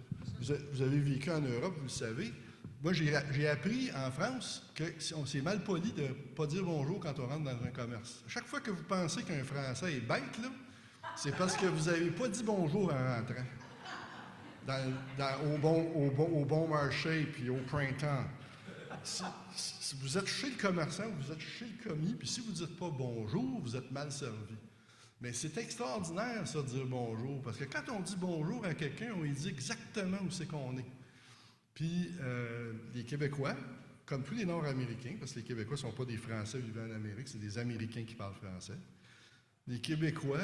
Vous avez vécu en Europe, vous le savez. Moi, j'ai appris en France que c'est mal poli de ne pas dire bonjour quand on rentre dans un commerce. Chaque fois que vous pensez qu'un Français est bête, là, c'est parce que vous n'avez pas dit bonjour en rentrant. Au bon marché, puis au printemps. Si vous êtes chez le commerçant, vous êtes chez le commis, puis si vous ne dites pas bonjour, vous êtes mal servi. Mais c'est extraordinaire, ça, de dire bonjour, parce que quand on dit bonjour à quelqu'un, on lui dit exactement où c'est qu'on est. Puis les Québécois, comme tous les Nord-Américains, parce que les Québécois ne sont pas des Français vivant en Amérique, c'est des Américains qui parlent français. Les Québécois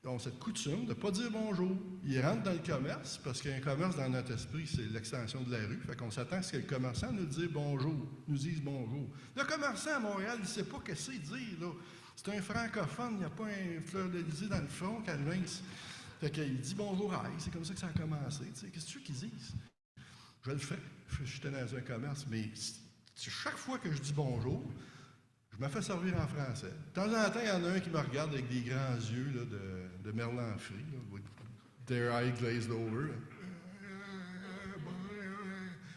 ont cette coutume de ne pas dire bonjour. Ils rentrent dans le commerce, parce qu'un commerce, dans notre esprit, c'est l'extension de la rue. Fait qu'on s'attend à ce que le commerçant nous dise bonjour, nous dise bonjour. Le commerçant à Montréal, il ne sait pas ce que c'est dire, là. C'est un francophone, il n'y a pas un fleur-de-lysée dans le front, Calvince. Fait qu'il dit bonjour, aïe, c'est comme ça que ça a commencé. Qu'est-ce que tu veux qu'ils disent? Je le fais. J'étais dans un commerce, mais chaque fois que je dis bonjour, je me fais servir en français. De temps en temps, il y en a un qui me regarde avec des grands yeux là, de merlan frit, là, with their eye glazed over.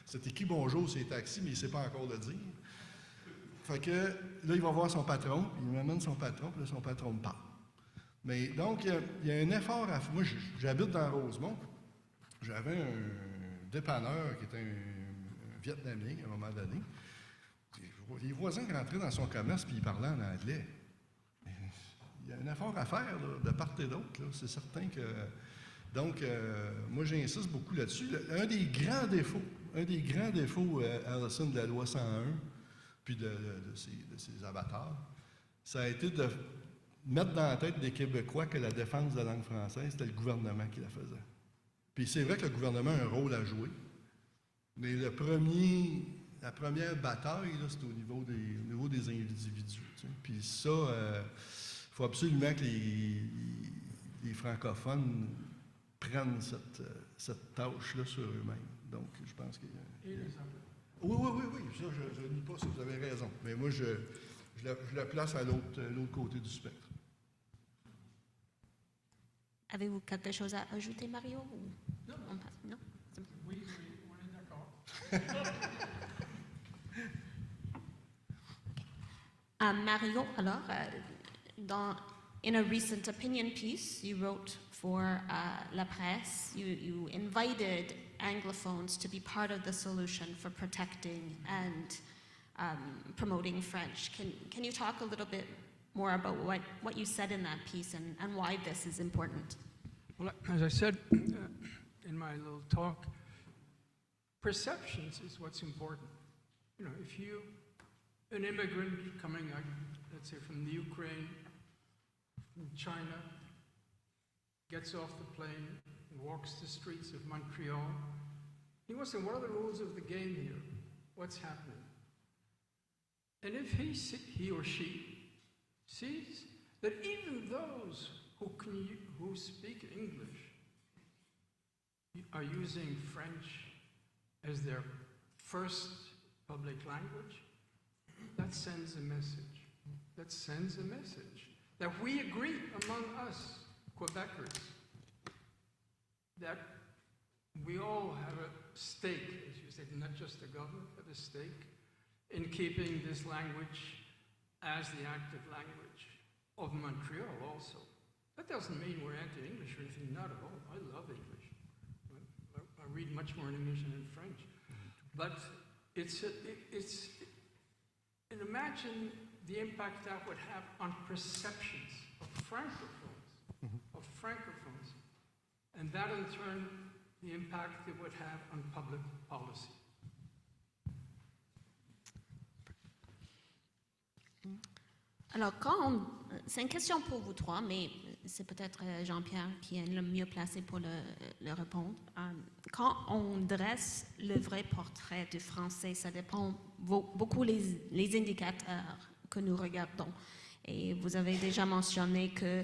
C'est écrit bonjour, c'est taxi, mais il ne sait pas encore le dire. Fait que là, il va voir son patron, il m'amène son patron, puis là, son patron me parle. Mais donc, il y a un effort à faire. Moi, j'habite dans Rosemont. J'avais un dépanneur qui était un Vietnamien à un moment donné. Les voisins rentraient dans son commerce puis ils parlaient en anglais. Il y a un effort à faire là, de part et d'autre. C'est certain que... Donc, moi, j'insiste beaucoup là-dessus. Un des grands défauts, Allison, de la loi 101, puis de ses avatars, ça a été mettre dans la tête des Québécois que la défense de la langue française, c'était le gouvernement qui la faisait. Puis c'est vrai que le gouvernement a un rôle à jouer, mais la première bataille, c'est au niveau des individus. Tu sais. Puis ça, il faut absolument que les francophones prennent cette tâche-là sur eux-mêmes. Donc, je pense qu'il y a... Et les Anglais. Oui, ça, je ne nie pas ça, vous avez raison. Mais moi, je la place à l'autre côté du spectre. Avez-vous quelque chose à ajouter, Mario? Ou... Non. Non? Oui, on est d'accord. Mario, alors, in a recent opinion piece you wrote for La Presse, you invited Anglophones to be part of the solution for protecting and promoting French. Can you talk a little bit more about what you said in that piece and why this is important? Well, as I said in my little talk, perceptions is what's important. You know, if an immigrant coming, let's say, from the Ukraine, from China, gets off the plane and walks the streets of Montreal, he wants to know, what are the rules of the game here? What's happening? And if he or she sees that even those who speak English are using French as their first public language, that sends a message. That sends a message that we agree among us, Quebecers, that we all have a stake, as you said, not just the government, but a stake in keeping this language as the active language of Montreal also. That doesn't mean we're anti-English or anything, not at all. I love English. I read much more in English than in French. But and imagine the impact that would have on perceptions of francophones, and that in turn, the impact it would have on public policy. Alors, c'est une question pour vous trois, mais c'est peut-être Jean-Pierre qui est le mieux placé pour le répondre. Quand on dresse le vrai portrait du français, ça dépend beaucoup les indicateurs que nous regardons. Et vous avez déjà mentionné que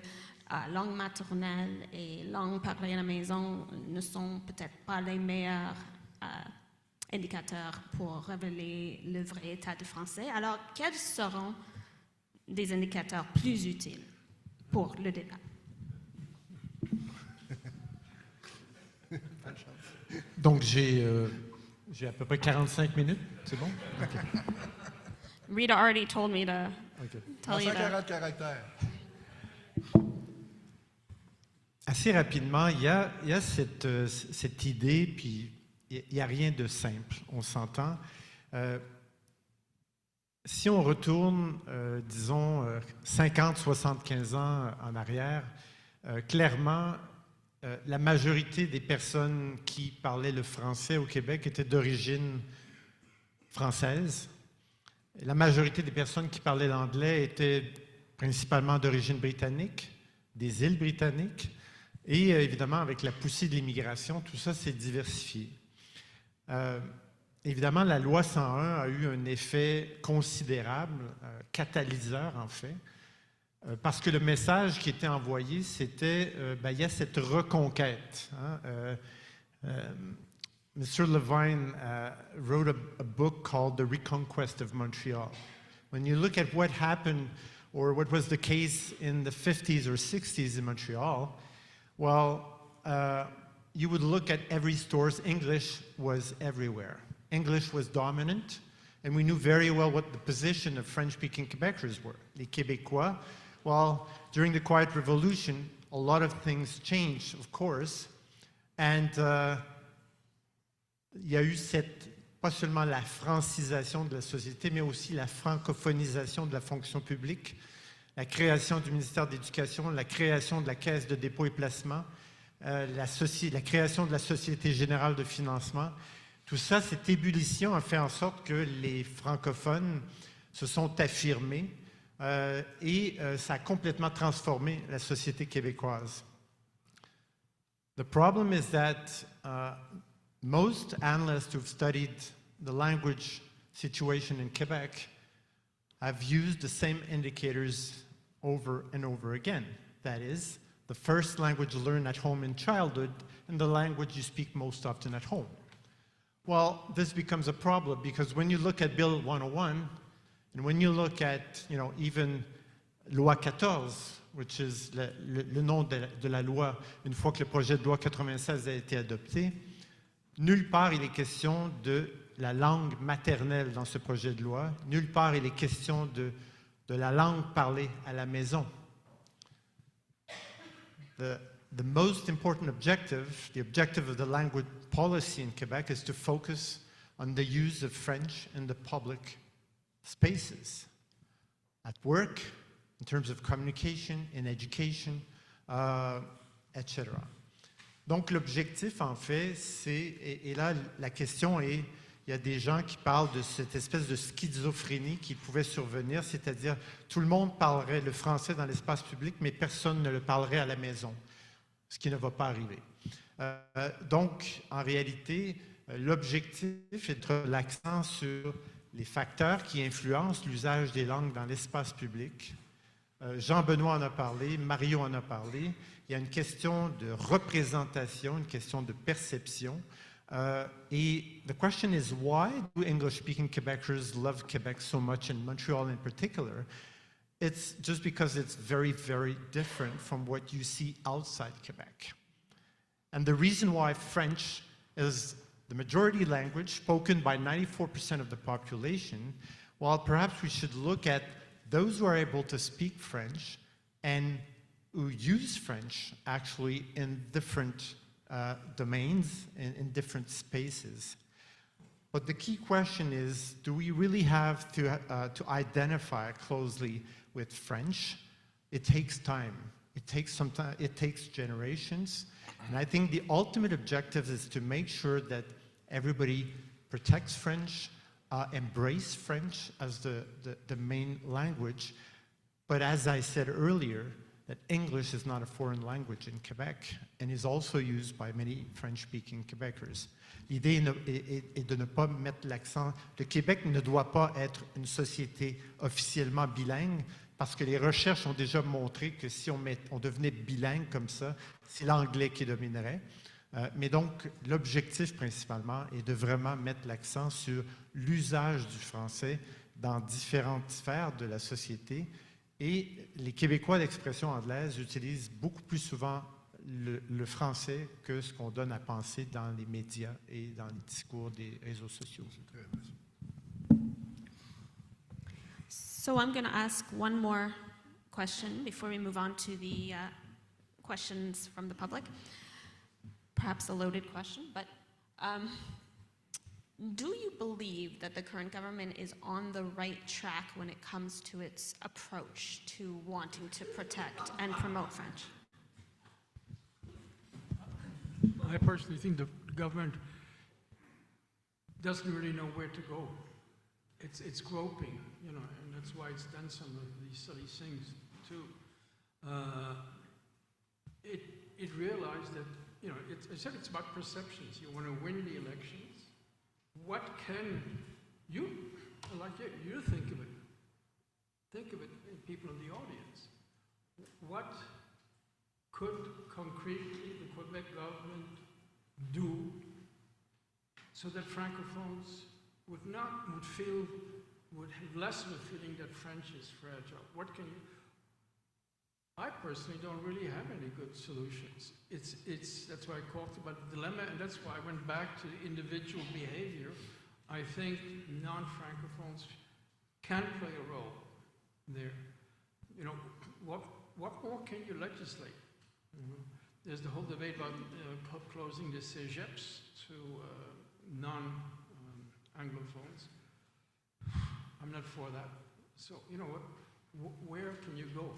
langue maternelle et langue parlée à la maison ne sont peut-être pas les meilleurs indicateurs pour révéler le vrai état du français. Alors, quels seront des indicateurs plus utiles pour le débat? Donc, j'ai à peu près 45 minutes, c'est bon? Okay. Rita already told me to tell you 140 caractères. Assez rapidement, il y a cette idée, puis il n'y a rien de simple, on s'entend. Si on retourne, disons, 50, 75 ans en arrière, clairement, la majorité des personnes qui parlaient le français au Québec étaient d'origine française. La majorité des personnes qui parlaient l'anglais étaient principalement d'origine britannique, des îles britanniques. Et évidemment, avec la poussée de l'immigration, tout ça s'est diversifié. Évidemment, la loi 101 a eu un effet considérable, catalyseur en fait, parce que le message qui était envoyé, c'était il y a cette reconquête. Mr. Levine wrote a book called The Reconquest of Montreal. When you look at what happened, or what was the case in the 50s or 60s in Montreal, well, you would look at every store's English was everywhere. English was dominant, and we knew very well what the position of French-speaking Quebecers were. Les Québécois, well, during the Quiet Revolution, a lot of things changed, of course, and il y a eu pas seulement la francisation de la société, mais aussi la francophonisation de la fonction publique, la création du ministère de l'Éducation, la création de la Caisse de dépôt et placement, la création de la Société générale de financement. Tout ça, cette ébullition a fait en sorte que les francophones se sont affirmés, et ça a complètement transformé la société québécoise. The problem is that most analysts who've studied the language situation in Quebec have used the same indicators over and over again. That is, the first language learned at home in childhood and the language you speak most often at home. Well, this becomes a problem because when you look at Bill 101, and when you look at, even Loi 14, which is le nom de la loi, une fois que le projet de loi 96 a été adopté, nulle part il est question de la langue maternelle dans ce projet de loi, nulle part il est question de la langue parlée à la maison. The most important objective, the objective of the language policy in Quebec, is to focus on the use of French in the public spaces, at work, in terms of communication, in education, etc. Donc l'objectif, en fait, c'est, et là la question est, il y a des gens qui parlent de cette espèce de schizophrénie qui pouvait survenir, c'est-à-dire tout le monde parlerait le français dans l'espace public, mais personne ne le parlerait à la maison, ce qui ne va pas arriver. Donc, en réalité, l'objectif est de mettre l'accent sur les facteurs qui influencent l'usage des langues dans l'espace public. Jean-Benoît en a parlé, Mario en a parlé. Il y a une question de représentation, une question de perception. Et the question is, why do English-speaking Quebecers love Quebec so much, and Montreal in particular? It's just because it's very, very different from what you see outside Quebec. And the reason why French is the majority language spoken by 94% of the population, while perhaps we should look at those who are able to speak French and who use French actually in different domains, in different spaces. But the key question is, do we really have to identify closely with French? It takes time. It takes some time. It takes generations. And I think the ultimate objective is to make sure that everybody protects French, embrace French as the main language. But as I said earlier, that English is not a foreign language in Quebec and is also used by many French-speaking Quebecers. L'idée est de ne pas mettre l'accent. Le Québec ne doit pas être une société officiellement bilingue parce que les recherches ont déjà montré que si on devenait bilingue comme ça, c'est l'anglais qui dominerait. Mais donc, l'objectif principalement est de vraiment mettre l'accent sur l'usage du français dans différentes sphères de la société. Et les Québécois d'expression anglaise utilisent beaucoup plus souvent le français que ce qu'on donne à penser dans les médias et dans les discours des réseaux sociaux. So I'm going to ask one more question before we move on to the questions from the public. Perhaps a loaded question, but do you believe that the current government is on the right track when it comes to its approach to wanting to protect and promote French? I personally think the government doesn't really know where to go. It's groping, and that's why it's done some of these silly things too. It realized that, I said it's about perceptions. You want to win the elections. What can you, like you think of it? Think of it, people in the audience. What could concretely the Quebec government do so that Francophones would have less of a feeling that French is fragile? What can you? I personally don't really have any good solutions. That's why I talked about the dilemma, and that's why I went back to individual behavior. I think non-Francophones can play a role there. What more can you legislate? There's the whole debate about closing the cégeps to non-Anglophones. I'm not for that. So, where can you go?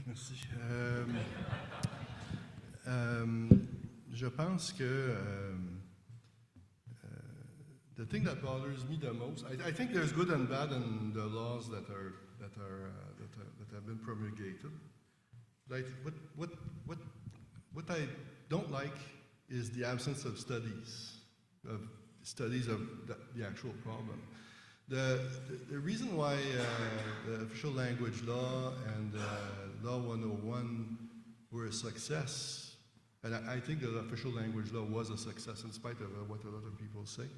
Merci. Je pense que the thing that bothers me the most, I think there's good and bad in the laws that have been promulgated. Like what I don't like is the absence of studies of the actual problem. The reason why the official language law and Law 101 were a success, and I think the official language law was a success in spite of what a lot of people say,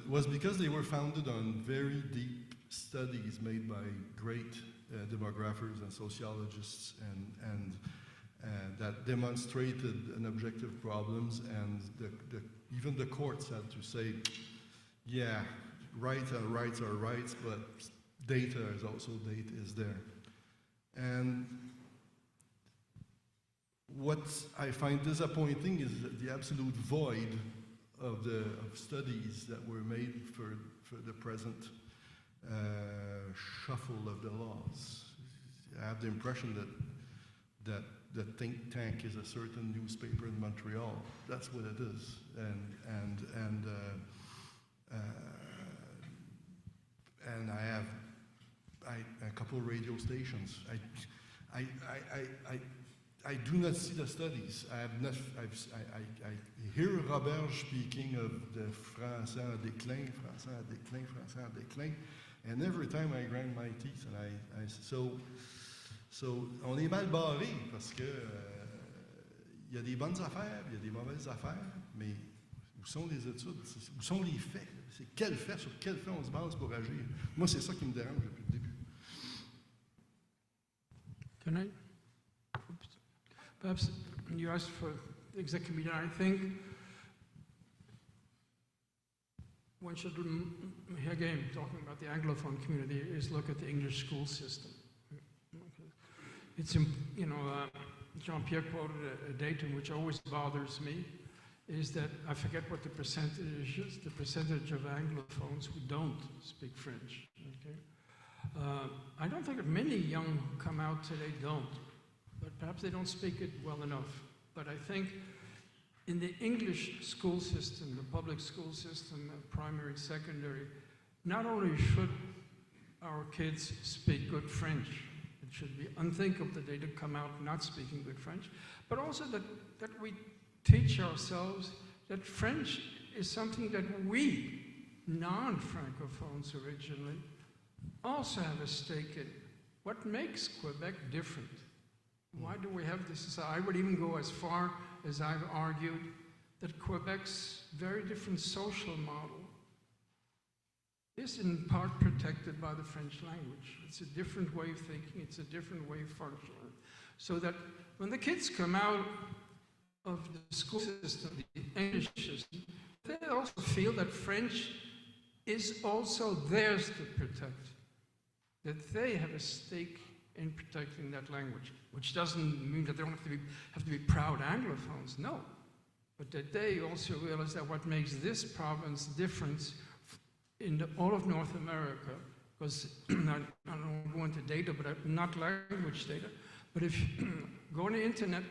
was because they were founded on very deep studies made by great demographers and sociologists and that demonstrated an objective problems, and even the courts had to say, yeah, rights are rights, but data is also there. And what I find disappointing is the absolute void of studies that were made for the present shuffle of the laws. I have the impression that the think tank is a certain newspaper in Montreal. That's what it is, and I have a couple of radio stations. I do not see the studies. I hear Robert speaking of the français en déclin, français en déclin, français en déclin, and every time I grind my teeth, and so on est mal barré parce que il y a des bonnes affaires, il y a des mauvaises affaires, mais où sont les études? Où sont les faits? C'est quels faits, sur quels faits on se base pour agir? Moi, c'est ça qui me dérange depuis le début. Can I? Perhaps you asked for the executive meeting. I think one should, again, talking about the Anglophone community, is look at the English school system. It's, Jean-Pierre quoted a data which always bothers me, is that, I forget what the percentage is, the percentage of Anglophones who don't speak French. Okay? I don't think that many young who come out today don't, but perhaps they don't speak it well enough. But I think in the English school system, the public school system, primary, secondary, not only should our kids speak good French, it should be unthinkable that they don't come out not speaking good French, but also that we teach ourselves that French is something that we, non-Francophones originally, also have a stake in. What makes Quebec different? Why do we have this? I would even go as far as I've argued that Quebec's very different social model is in part protected by the French language. It's a different way of thinking, it's a different way of functioning. So that when the kids come out of the school system, the English system, they also feel that French is also theirs to protect, that they have a stake in protecting that language, which doesn't mean that they don't have to be proud Anglophones, no, but that they also realize that what makes this province different in all of North America, because I don't go into data, but not language data, but if you go on the internet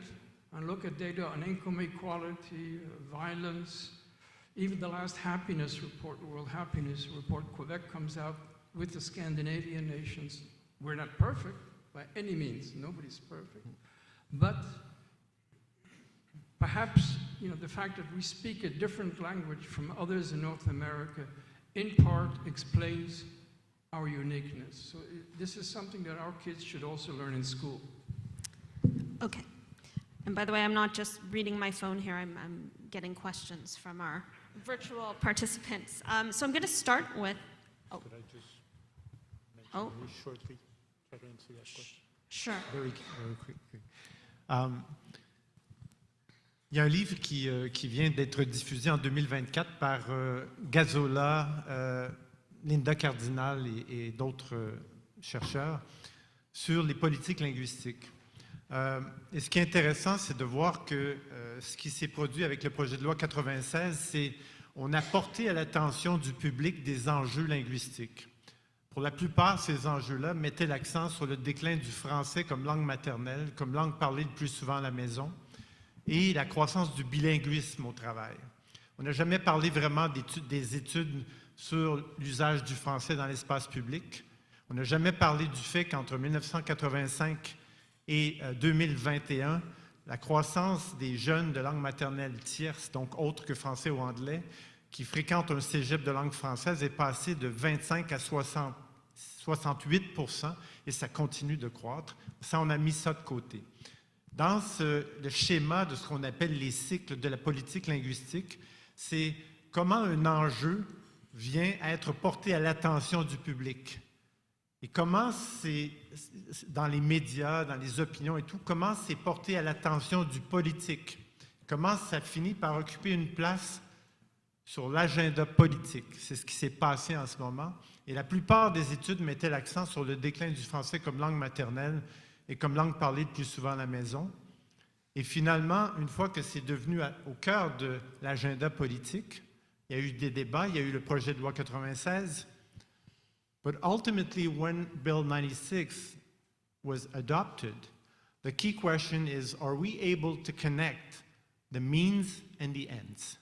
and look at data on income equality, violence, even the last happiness report, the World Happiness Report, Quebec comes out with the Scandinavian nations. We're not perfect by any means, nobody's perfect, but perhaps the fact that we speak a different language from others in North America in part explains our uniqueness. So this is something that our kids should also learn in school. Okay. And by the way, I'm not just reading my phone here, I'm getting questions from our virtual participants. So I'm going to start with... Oh. Could I just mention very shortly, try to answer that question? Sure. Very quickly. Il y a un livre qui vient d'être diffusé en 2024 par Gazola, Linda Cardinal et d'autres chercheurs sur les politiques linguistiques. Et ce qui est intéressant, c'est de voir que ce qui s'est produit avec le projet de loi 96, c'est qu'on a porté à l'attention du public des enjeux linguistiques. Pour la plupart, ces enjeux-là mettaient l'accent sur le déclin du français comme langue maternelle, comme langue parlée le plus souvent à la maison, et la croissance du bilinguisme au travail. On n'a jamais parlé vraiment des études sur l'usage du français dans l'espace public. On n'a jamais parlé du fait qu'entre 1985 et 2021, la croissance des jeunes de langue maternelle tierce, donc autres que français ou anglais, qui fréquentent un cégep de langue française est passée de 25 à 68 % et ça continue de croître. Ça, on a mis ça de côté. Dans le schéma de ce qu'on appelle les cycles de la politique linguistique, c'est comment un enjeu vient être porté à l'attention du public. Et comment c'est, dans les médias, dans les opinions et tout, comment c'est porté à l'attention du politique. Comment ça finit par occuper une place sur l'agenda politique. C'est ce qui s'est passé en ce moment. Et la plupart des études mettaient l'accent sur le déclin du français comme langue maternelle et comme langue parlée le plus souvent à la maison. Et finalement, une fois que c'est devenu au cœur de l'agenda politique, il y a eu des débats, il y a eu le projet de loi 96. But ultimately, when Bill 96 was adopted, the key question is, are we able to connect the means and the ends?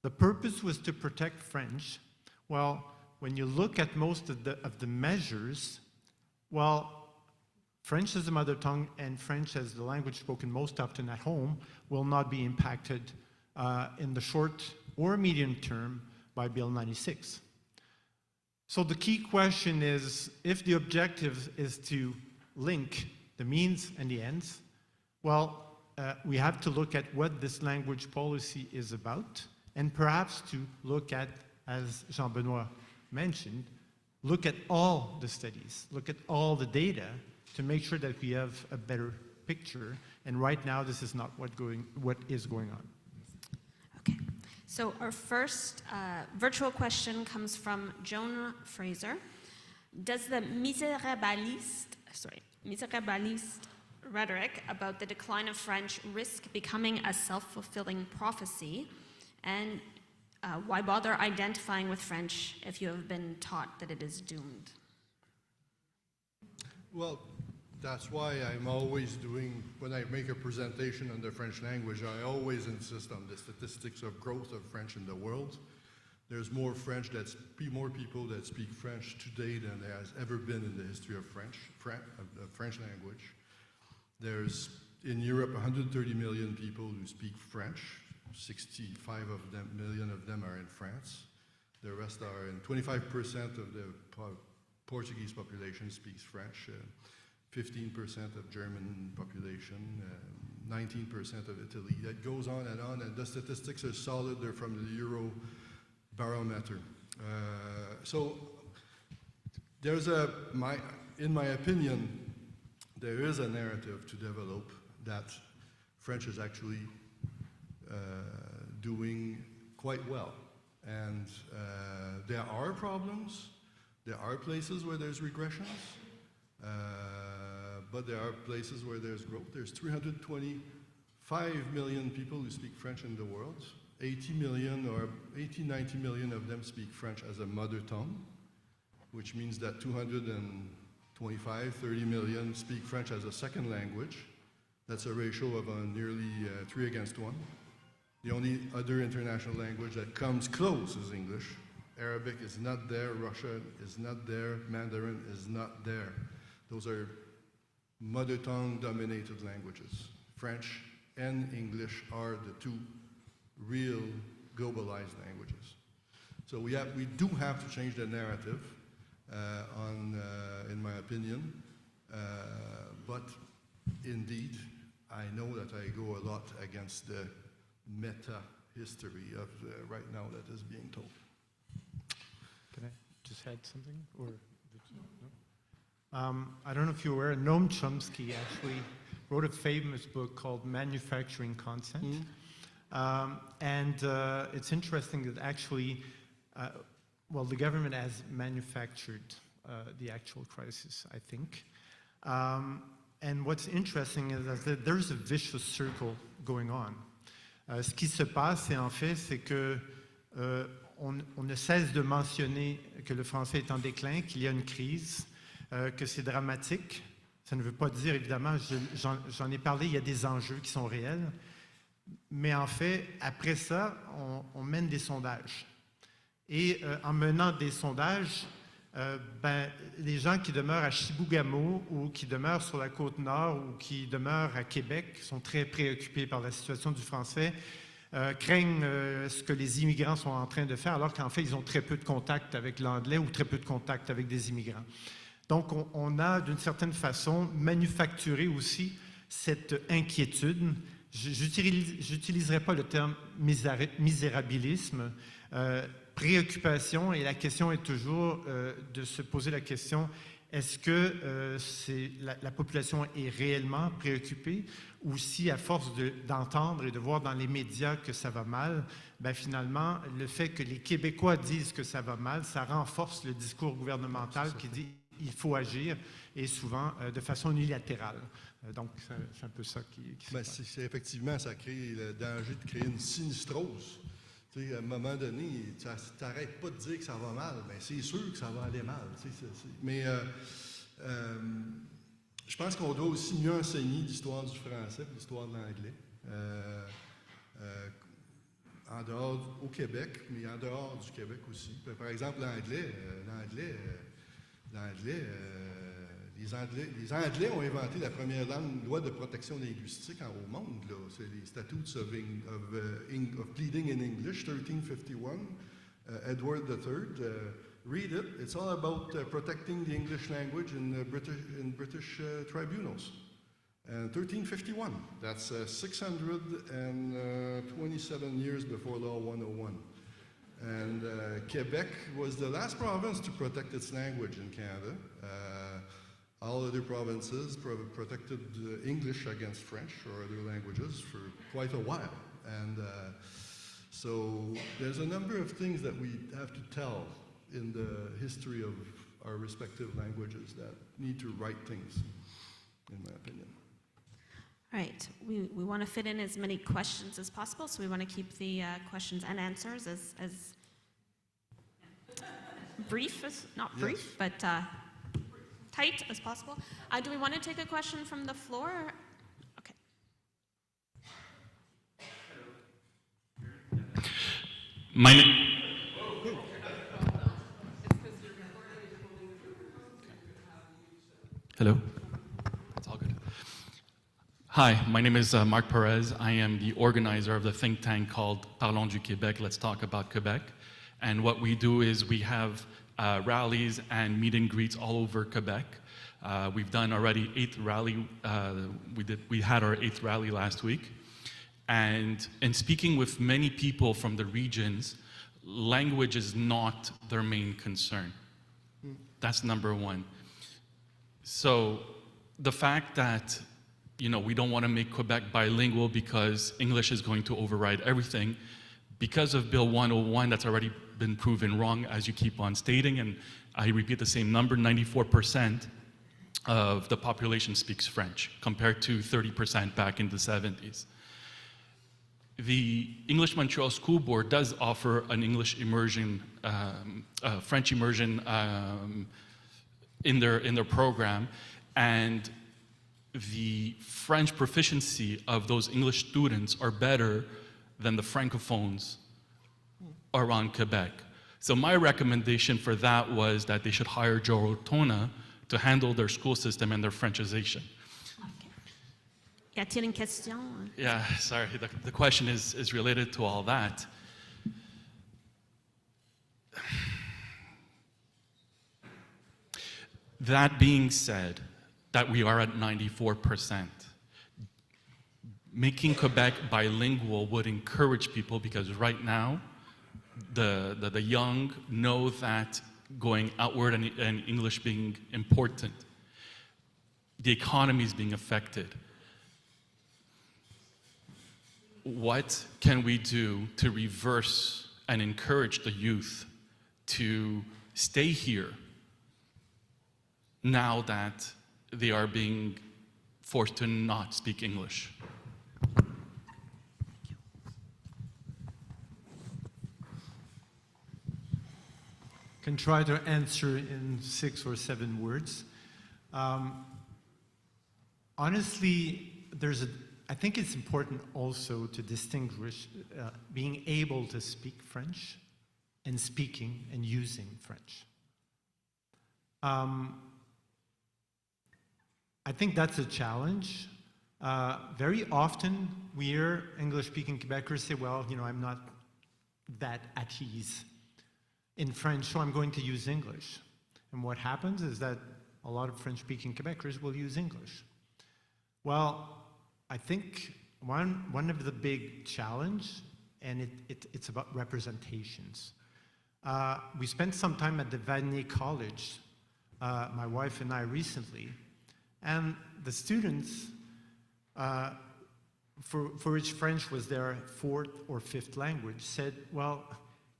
The purpose was to protect French. Well, when you look at most of the measures, well, French as a mother tongue and French as the language spoken most often at home will not be impacted in the short or medium term by Bill 96. So the key question is, if the objective is to link the means and the ends, well, we have to look at what this language policy is about, and perhaps to look at, as Jean-Benoît mentioned, look at all the studies, look at all the data to make sure that we have a better picture. And right now, this is not what is going on. Okay. So our first virtual question comes from Joan Fraser. Does the misérabiliste rhetoric about the decline of French risk becoming a self-fulfilling prophecy? And why bother identifying with French if you have been taught that it is doomed? Well, that's why I'm always doing, when I make a presentation on the French language, I always insist on the statistics of growth of French in the world. There's more people that speak French today than there has ever been in the history of French language. There's, in Europe, 130 million people who speak French. 65 million of them are in France. The rest are in 25% of the Portuguese population speaks French, 15% of German population, 19% of Italy. That goes on, and the statistics are solid. They're from the Eurobarometer. So there's in my opinion, there is a narrative to develop that French is actually doing quite well. And there are problems. There are places where there's regressions, but there are places where there's growth. There's 325 million people who speak French in the world. 90 million of them speak French as a mother tongue, which means that 30 million speak French as a second language. That's a ratio of nearly 3 against 1. The only other international language that comes close is English. Arabic is not there, Russian is not there, Mandarin is not there. Those are mother tongue dominated languages. French and English are the two real globalized languages. So we do have to change the narrative in my opinion, but indeed, I know that I go a lot against the meta history of right now that is being told. Can I just add something? Or no? I don't know if you're aware, Noam Chomsky actually wrote a famous book called Manufacturing Consent. And it's interesting that actually, the government has manufactured the actual crisis, I think. And what's interesting is that there's a vicious circle going on. Ce qui se passe, en fait, c'est que on ne cesse de mentionner que le français est en déclin, qu'il y a une crise, que c'est dramatique. Ça ne veut pas dire, évidemment, j'en ai parlé, il y a des enjeux qui sont réels, Mais en fait, après ça, on mène des sondages. Et en menant des sondages, les gens qui demeurent à Chibougamau ou qui demeurent sur la Côte-Nord ou qui demeurent à Québec sont très préoccupés par la situation du français, craignent ce que les immigrants sont en train de faire, alors qu'en fait, ils ont très peu de contact avec l'anglais ou très peu de contact avec des immigrants. Donc, on a d'une certaine façon manufacturé aussi cette inquiétude. J'utiliserai pas le terme misérabilisme, préoccupation, et la question est toujours de se poser la question, est-ce que la population est réellement préoccupée, ou si à force d'entendre et de voir dans les médias que ça va mal, finalement, le fait que les Québécois disent que ça va mal, ça renforce le discours gouvernemental qui dit il faut agir, et souvent de façon unilatérale. Donc, c'est un peu ça qui se passe. Effectivement, ça crée le danger de créer une sinistrose. Tu sais, à un moment donné, tu n'arrêtes pas de dire que ça va mal, bien, c'est sûr que ça va aller mal. Mais je pense qu'on doit aussi mieux enseigner l'histoire du français et l'histoire de l'anglais. En dehors, au Québec, mais en dehors du Québec aussi. Par exemple, l'anglais, les Anglais ont inventé la première loi de protection linguistique au monde. C'est les Statutes of Pleading in English, 1351, Edward III. Read it. It's all about protecting the English language in British tribunals. And 1351, that's 627 years before Law 101. And Quebec was the last province to protect its language in Canada. All other provinces protected English against French or other languages for quite a while. And so there's a number of things that we have to tell in the history of our respective languages that need to right things, in my opinion. All right, we want to fit in as many questions as possible, so we want to keep the questions and answers as brief, not brief, but tight as possible. Do we want to take a question from the floor? Okay. Hello. It's all good. Hi, my name is Marc Perez. I am the organizer of the think tank called Parlons du Québec, Let's Talk About Quebec. And what we do is we have rallies and meet and greets all over Quebec. We've done already 8 rally. We had our 8th rally last week. And in speaking with many people from the regions, language is not their main concern. That's number one. So the fact that we don't want to make Quebec bilingual because English is going to override everything, because of Bill 101, that's already been proven wrong, as you keep on stating, and I repeat the same number, 94% of the population speaks French, compared to 30% back in the 70s. The English Montreal School Board does offer an English immersion, French immersion in their program, and the French proficiency of those English students are better than the francophones around Quebec. So my recommendation for that was that they should hire Joe Rotona to handle their school system and their Frenchization. Y a-t-il une question? Yeah, sorry, the question is related to all that. That being said, that we are at 94%. Making Quebec bilingual would encourage people, because right now, the young know that going outward and English being important, the economy is being affected. What can we do to reverse and encourage the youth to stay here now that they are being forced to not speak English? Can try to answer in 6 or 7 words. Honestly, there's I think it's important also to distinguish being able to speak French and speaking and using French. I think that's a challenge. Very often we hear English-speaking Quebecers say, well, you know, I'm not that at ease in French, so I'm going to use English. And what happens is that a lot of French-speaking Quebecers will use English. Well, I think one of the big challenge, and it's about representations. We spent some time at the Vanier College, my wife and I recently, and the students, for which French was their fourth or fifth language, said, well,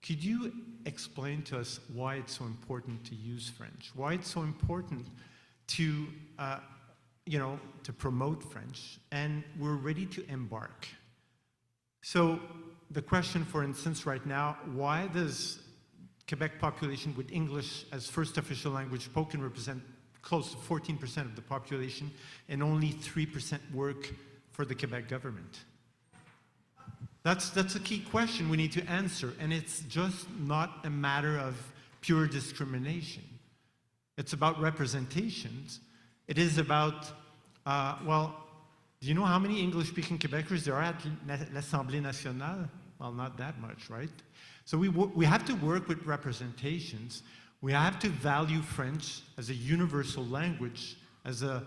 could you explain to us why it's so important to use French? Why it's so important to, to promote French? And we're ready to embark. So the question, for instance, right now, why does Quebec population with English as first official language spoken represent close to 14% of the population and only 3% work for the Quebec government? That's a key question we need to answer, and it's just not a matter of pure discrimination. It's about representations. It is about, well, do you know how many English-speaking Quebecers there are at l'Assemblée nationale? Well, not that much, right? So we have to work with representations. We have to value French as a universal language, as a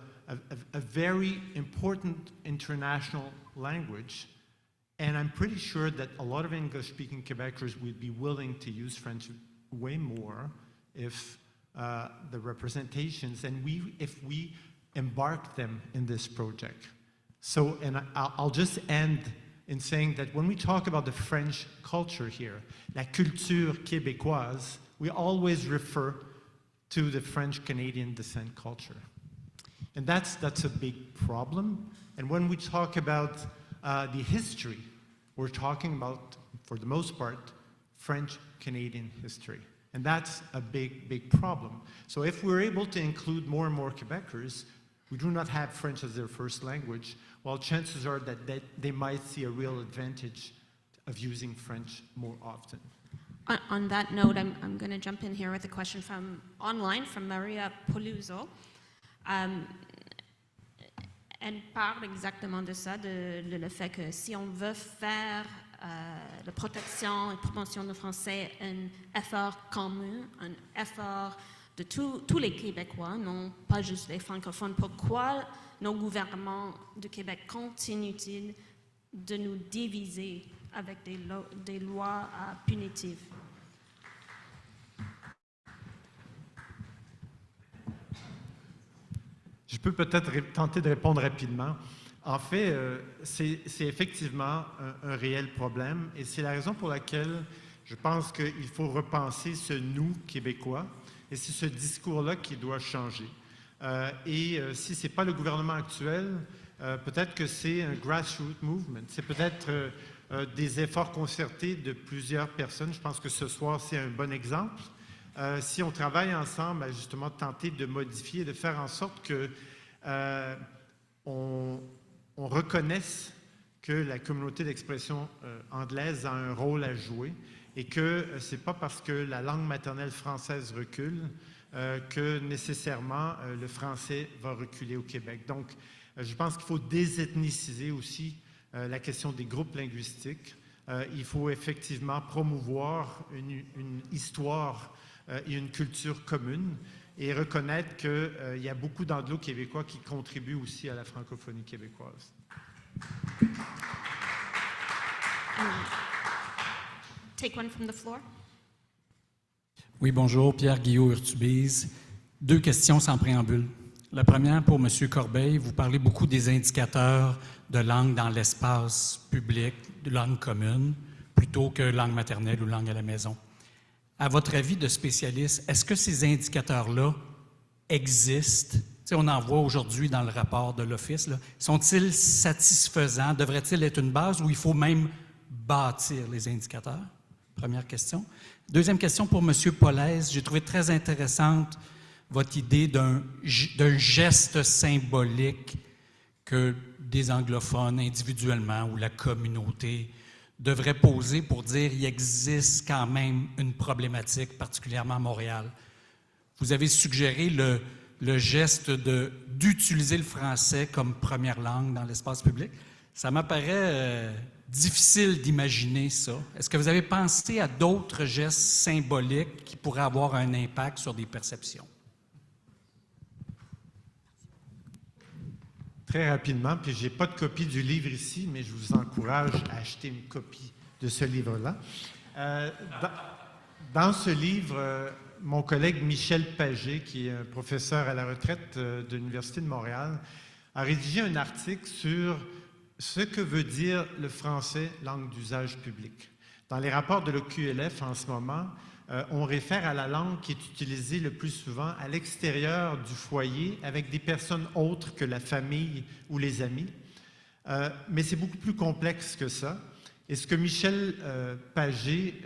very important international language. And I'm pretty sure that a lot of English-speaking Quebecers would be willing to use French way more if the representations, and if we embark them in this project. So, and I'll just end in saying that when we talk about the French culture here, la culture québécoise, we always refer to the French-Canadian descent culture. And that's a big problem. And when we talk about the history, we're talking about, for the most part, French-Canadian history. And that's a big, big problem. So if we're able to include more and more Quebecers who do not have French as their first language, well, chances are that they might see a real advantage of using French more often. On that note, I'm going to jump in here with a question from online, from Maria Poluzzo. Elle parle exactement de ça, le fait que si on veut faire la protection et promotion du français un effort commun, un effort de tous les Québécois, non pas juste les francophones, pourquoi nos gouvernements du Québec continuent-ils de nous diviser avec des lois punitives? Je peux peut-être tenter de répondre rapidement. En fait, c'est effectivement un réel problème et c'est la raison pour laquelle je pense qu'il faut repenser ce « nous » québécois et c'est ce discours-là qui doit changer. Si ce n'est pas le gouvernement actuel, peut-être que c'est un grassroots movement, c'est peut-être des efforts concertés de plusieurs personnes. Je pense que ce soir, c'est un bon exemple. Si on travaille ensemble à justement tenter de modifier, de faire en sorte que on reconnaisse que la communauté d'expression anglaise a un rôle à jouer et que ce n'est pas parce que la langue maternelle française recule que nécessairement le français va reculer au Québec. Donc, je pense qu'il faut désethniciser aussi la question des groupes linguistiques. Il faut effectivement promouvoir une histoire et une culture commune et reconnaître qu'il y a beaucoup d'anglo-québécois qui contribuent aussi à la francophonie québécoise. Take one from the floor. Oui, bonjour, Pierre-Guillaume Urtubise. 2 questions sans préambule. La première, pour M. Corbeil, vous parlez beaucoup des indicateurs de langue dans l'espace public, de langue commune, plutôt que langue maternelle ou langue à la maison. À votre avis de spécialiste, est-ce que ces indicateurs-là existent? T'sais, on en voit aujourd'hui dans le rapport de l'Office. Sont-ils satisfaisants? Devraient-ils être une base ou il faut même bâtir les indicateurs? Première question. Deuxième question pour M. Polèse. J'ai trouvé très intéressante votre idée d'un geste symbolique que des anglophones individuellement ou la communauté devrait poser pour dire qu'il existe quand même une problématique, particulièrement à Montréal? Vous avez suggéré le geste d'utiliser le français comme première langue dans l'espace public. Ça m'apparaît difficile d'imaginer ça. Est-ce que vous avez pensé à d'autres gestes symboliques qui pourraient avoir un impact sur des perceptions? Très rapidement, puis je n'ai pas de copie du livre ici, mais je vous encourage à acheter une copie de ce livre-là. Dans ce livre, mon collègue Michel Pagé, qui est un professeur à la retraite de l'Université de Montréal, a rédigé un article sur ce que veut dire le français langue d'usage public. Dans les rapports de l'OQLF en ce moment, on réfère à la langue qui est utilisée le plus souvent à l'extérieur du foyer avec des personnes autres que la famille ou les amis. Mais c'est beaucoup plus complexe que ça. Et ce que Michel Pagé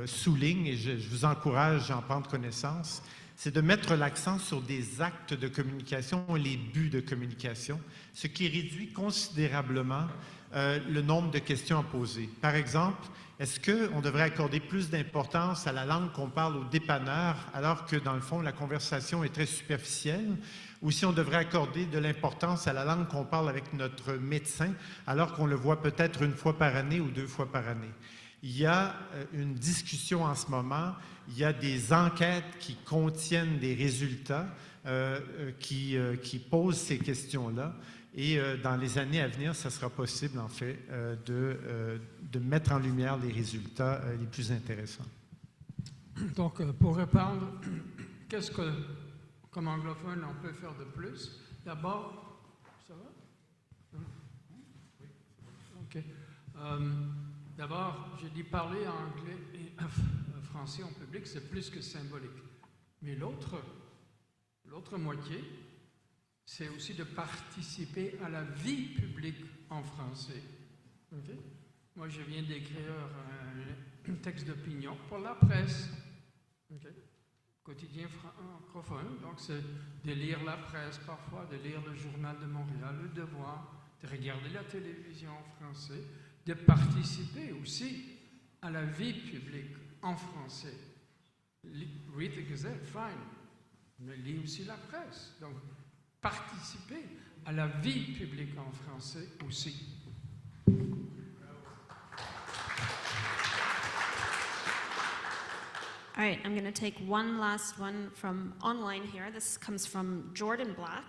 souligne, et je vous encourage à en prendre connaissance, c'est de mettre l'accent sur des actes de communication et les buts de communication, ce qui réduit considérablement le nombre de questions à poser. Par exemple, est-ce qu'on devrait accorder plus d'importance à la langue qu'on parle au dépanneur, alors que, dans le fond, la conversation est très superficielle? Ou si on devrait accorder de l'importance à la langue qu'on parle avec notre médecin, alors qu'on le voit peut-être une fois par année ou 2 fois par année? Il y a une discussion en ce moment, il y a des enquêtes qui contiennent des résultats qui posent ces questions-là. Et dans les années à venir, ça sera possible, en fait, de mettre en lumière les résultats les plus intéressants. Donc, pour répondre, qu'est-ce que, comme anglophone, on peut faire de plus? D'abord, ça va? OK. D'abord, j'ai dit parler anglais et français en public, c'est plus que symbolique. Mais l'autre moitié, c'est aussi de participer à la vie publique en français. Okay? Moi, je viens d'écrire un texte d'opinion pour la presse, okay? Quotidien francophone. Donc, c'est de lire la presse parfois, de lire le Journal de Montréal, le Devoir, de regarder la télévision en français, de participer aussi à la vie publique en français. Read the Gazette, fine, mais lis aussi la presse. Donc, participer à la vie publique en français aussi. All right, I'm going to take one last one from online here. This comes from Jordan Black.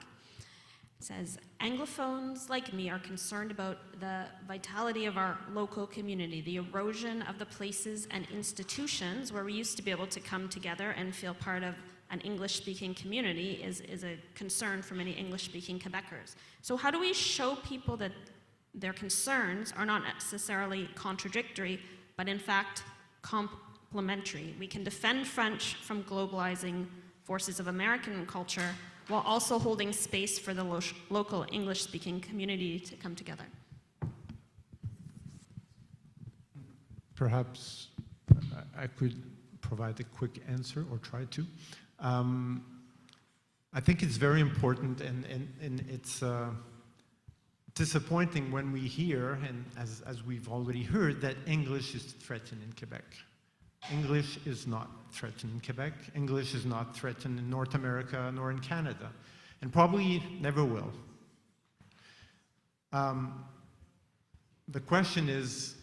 It says, Anglophones like me are concerned about the vitality of our local community, the erosion of the places and institutions where we used to be able to come together and feel part of an English-speaking community is a concern for many English-speaking Quebecers. So how do we show people that their concerns are not necessarily contradictory, but in fact complementary? We can defend French from globalizing forces of American culture while also holding space for the local English-speaking community to come together. Perhaps I could provide a quick answer or try to. I think it's very important, and it's disappointing when we hear, and as we've already heard, that English is threatened in Quebec. English is not threatened in Quebec. English is not threatened in North America nor in Canada, and probably never will. The question is,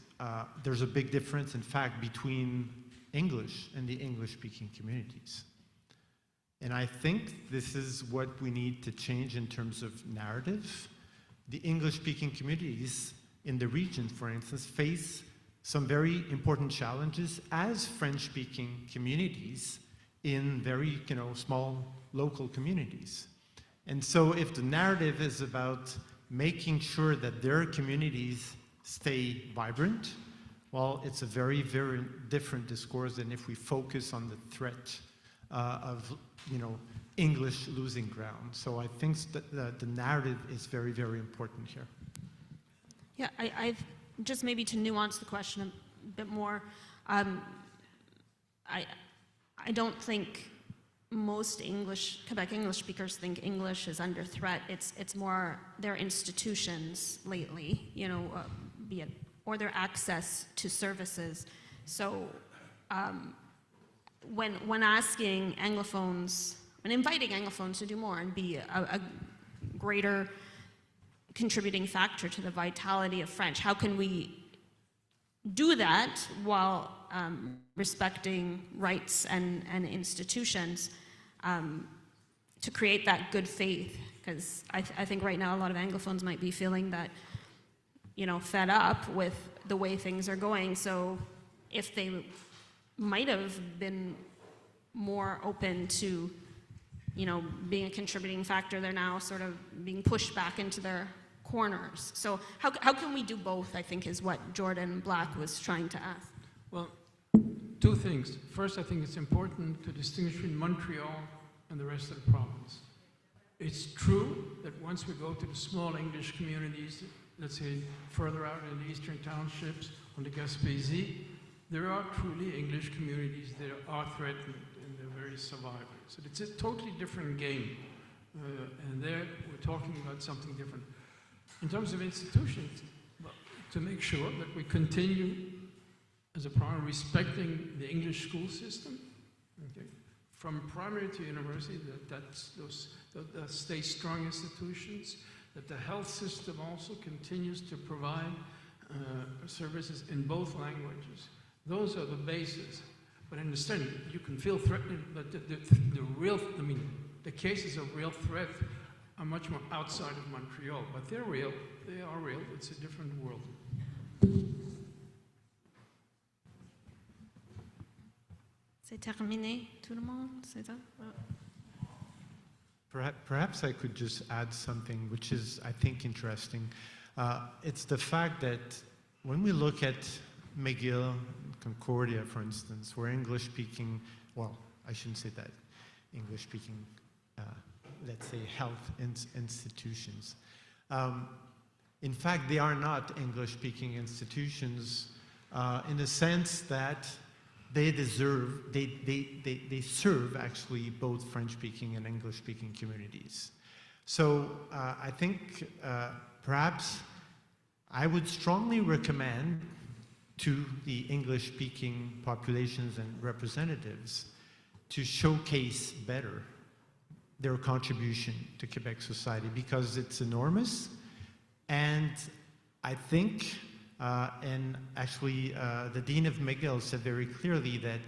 there's a big difference, in fact, between English and the English-speaking communities. And I think this is what we need to change in terms of narrative. The English-speaking communities in the region, for instance, face some very important challenges as French-speaking communities in very, small local communities. And so if the narrative is about making sure that their communities stay vibrant, well, it's a very, very different discourse than if we focus on the threat of, English losing ground. So I think that the narrative is very, very important here. Yeah, I've just maybe to nuance the question a bit more. I don't think most Quebec English speakers think English is under threat. It's more their institutions lately, be it, or their access to services. So when asking Anglophones, when inviting Anglophones to do more and be a greater contributing factor to the vitality of French, how can we do that while respecting rights and institutions to create that good faith? Because I think right now a lot of Anglophones might be feeling that, fed up with the way things are going. So if they might have been more open to, being a contributing factor, they're now sort of being pushed back into their corners. So how can we do both, I think, is what Jordan Black was trying to ask. Well, two things. First, I think it's important to distinguish between Montreal and the rest of the province. It's true that once we go to the small English communities, let's say further out in the eastern townships, on the Gaspésie, there are truly English communities that are threatened and they're very survivors. So it's a totally different game. And there we're talking about something different. In terms of institutions, well, to make sure that we continue as a province respecting the English school system, okay, from primary to university, that stay strong institutions, that the health system also continues to provide services in both languages. Those are the bases. But understand, you can feel threatened, but the cases of real threat are much more outside of Montreal, but they're real, they are real, it's a different world. C'est terminé, tout le monde, c'est ça? Perhaps I could just add something which is, I think, interesting. It's the fact that when we look at McGill, Concordia, for instance, where English-speaking, well, I shouldn't say that, English-speaking, let's say, health institutions. In fact, they are not English-speaking institutions in the sense that they serve actually both French-speaking and English-speaking communities. So I think perhaps I would strongly recommend to the English-speaking populations and representatives to showcase better their contribution to Quebec society, because it's enormous. And I think, and actually the Dean of McGill said very clearly that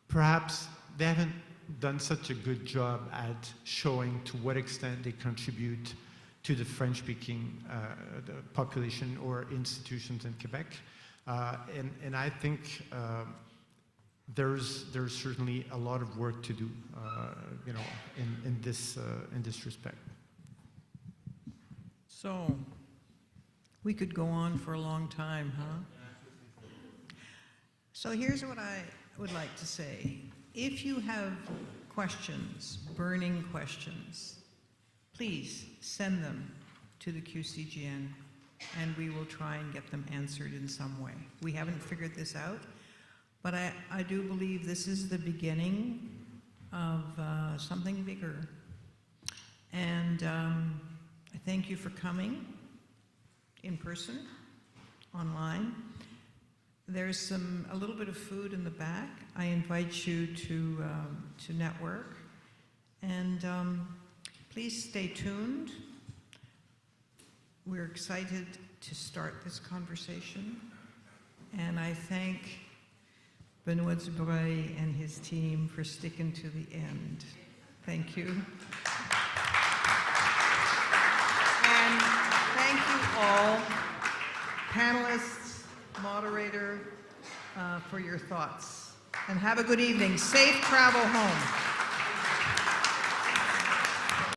perhaps they haven't done such a good job at showing to what extent they contribute to the French-speaking population or institutions in Quebec. And I think there's certainly a lot of work to do, in this respect. So, we could go on for a long time, huh? So here's what I would like to say. If you have questions, burning questions, please send them to the QCGN and we will try and get them answered in some way. We haven't figured this out, but I do believe this is the beginning of something bigger. And I thank you for coming in person, online. There's a little bit of food in the back. I invite you to network. And please stay tuned. We're excited to start this conversation. And I thank Benoît Dubreuil and his team for sticking to the end. Thank you. And thank you all, panelists, moderator, for your thoughts. And have a good evening. Safe travel home.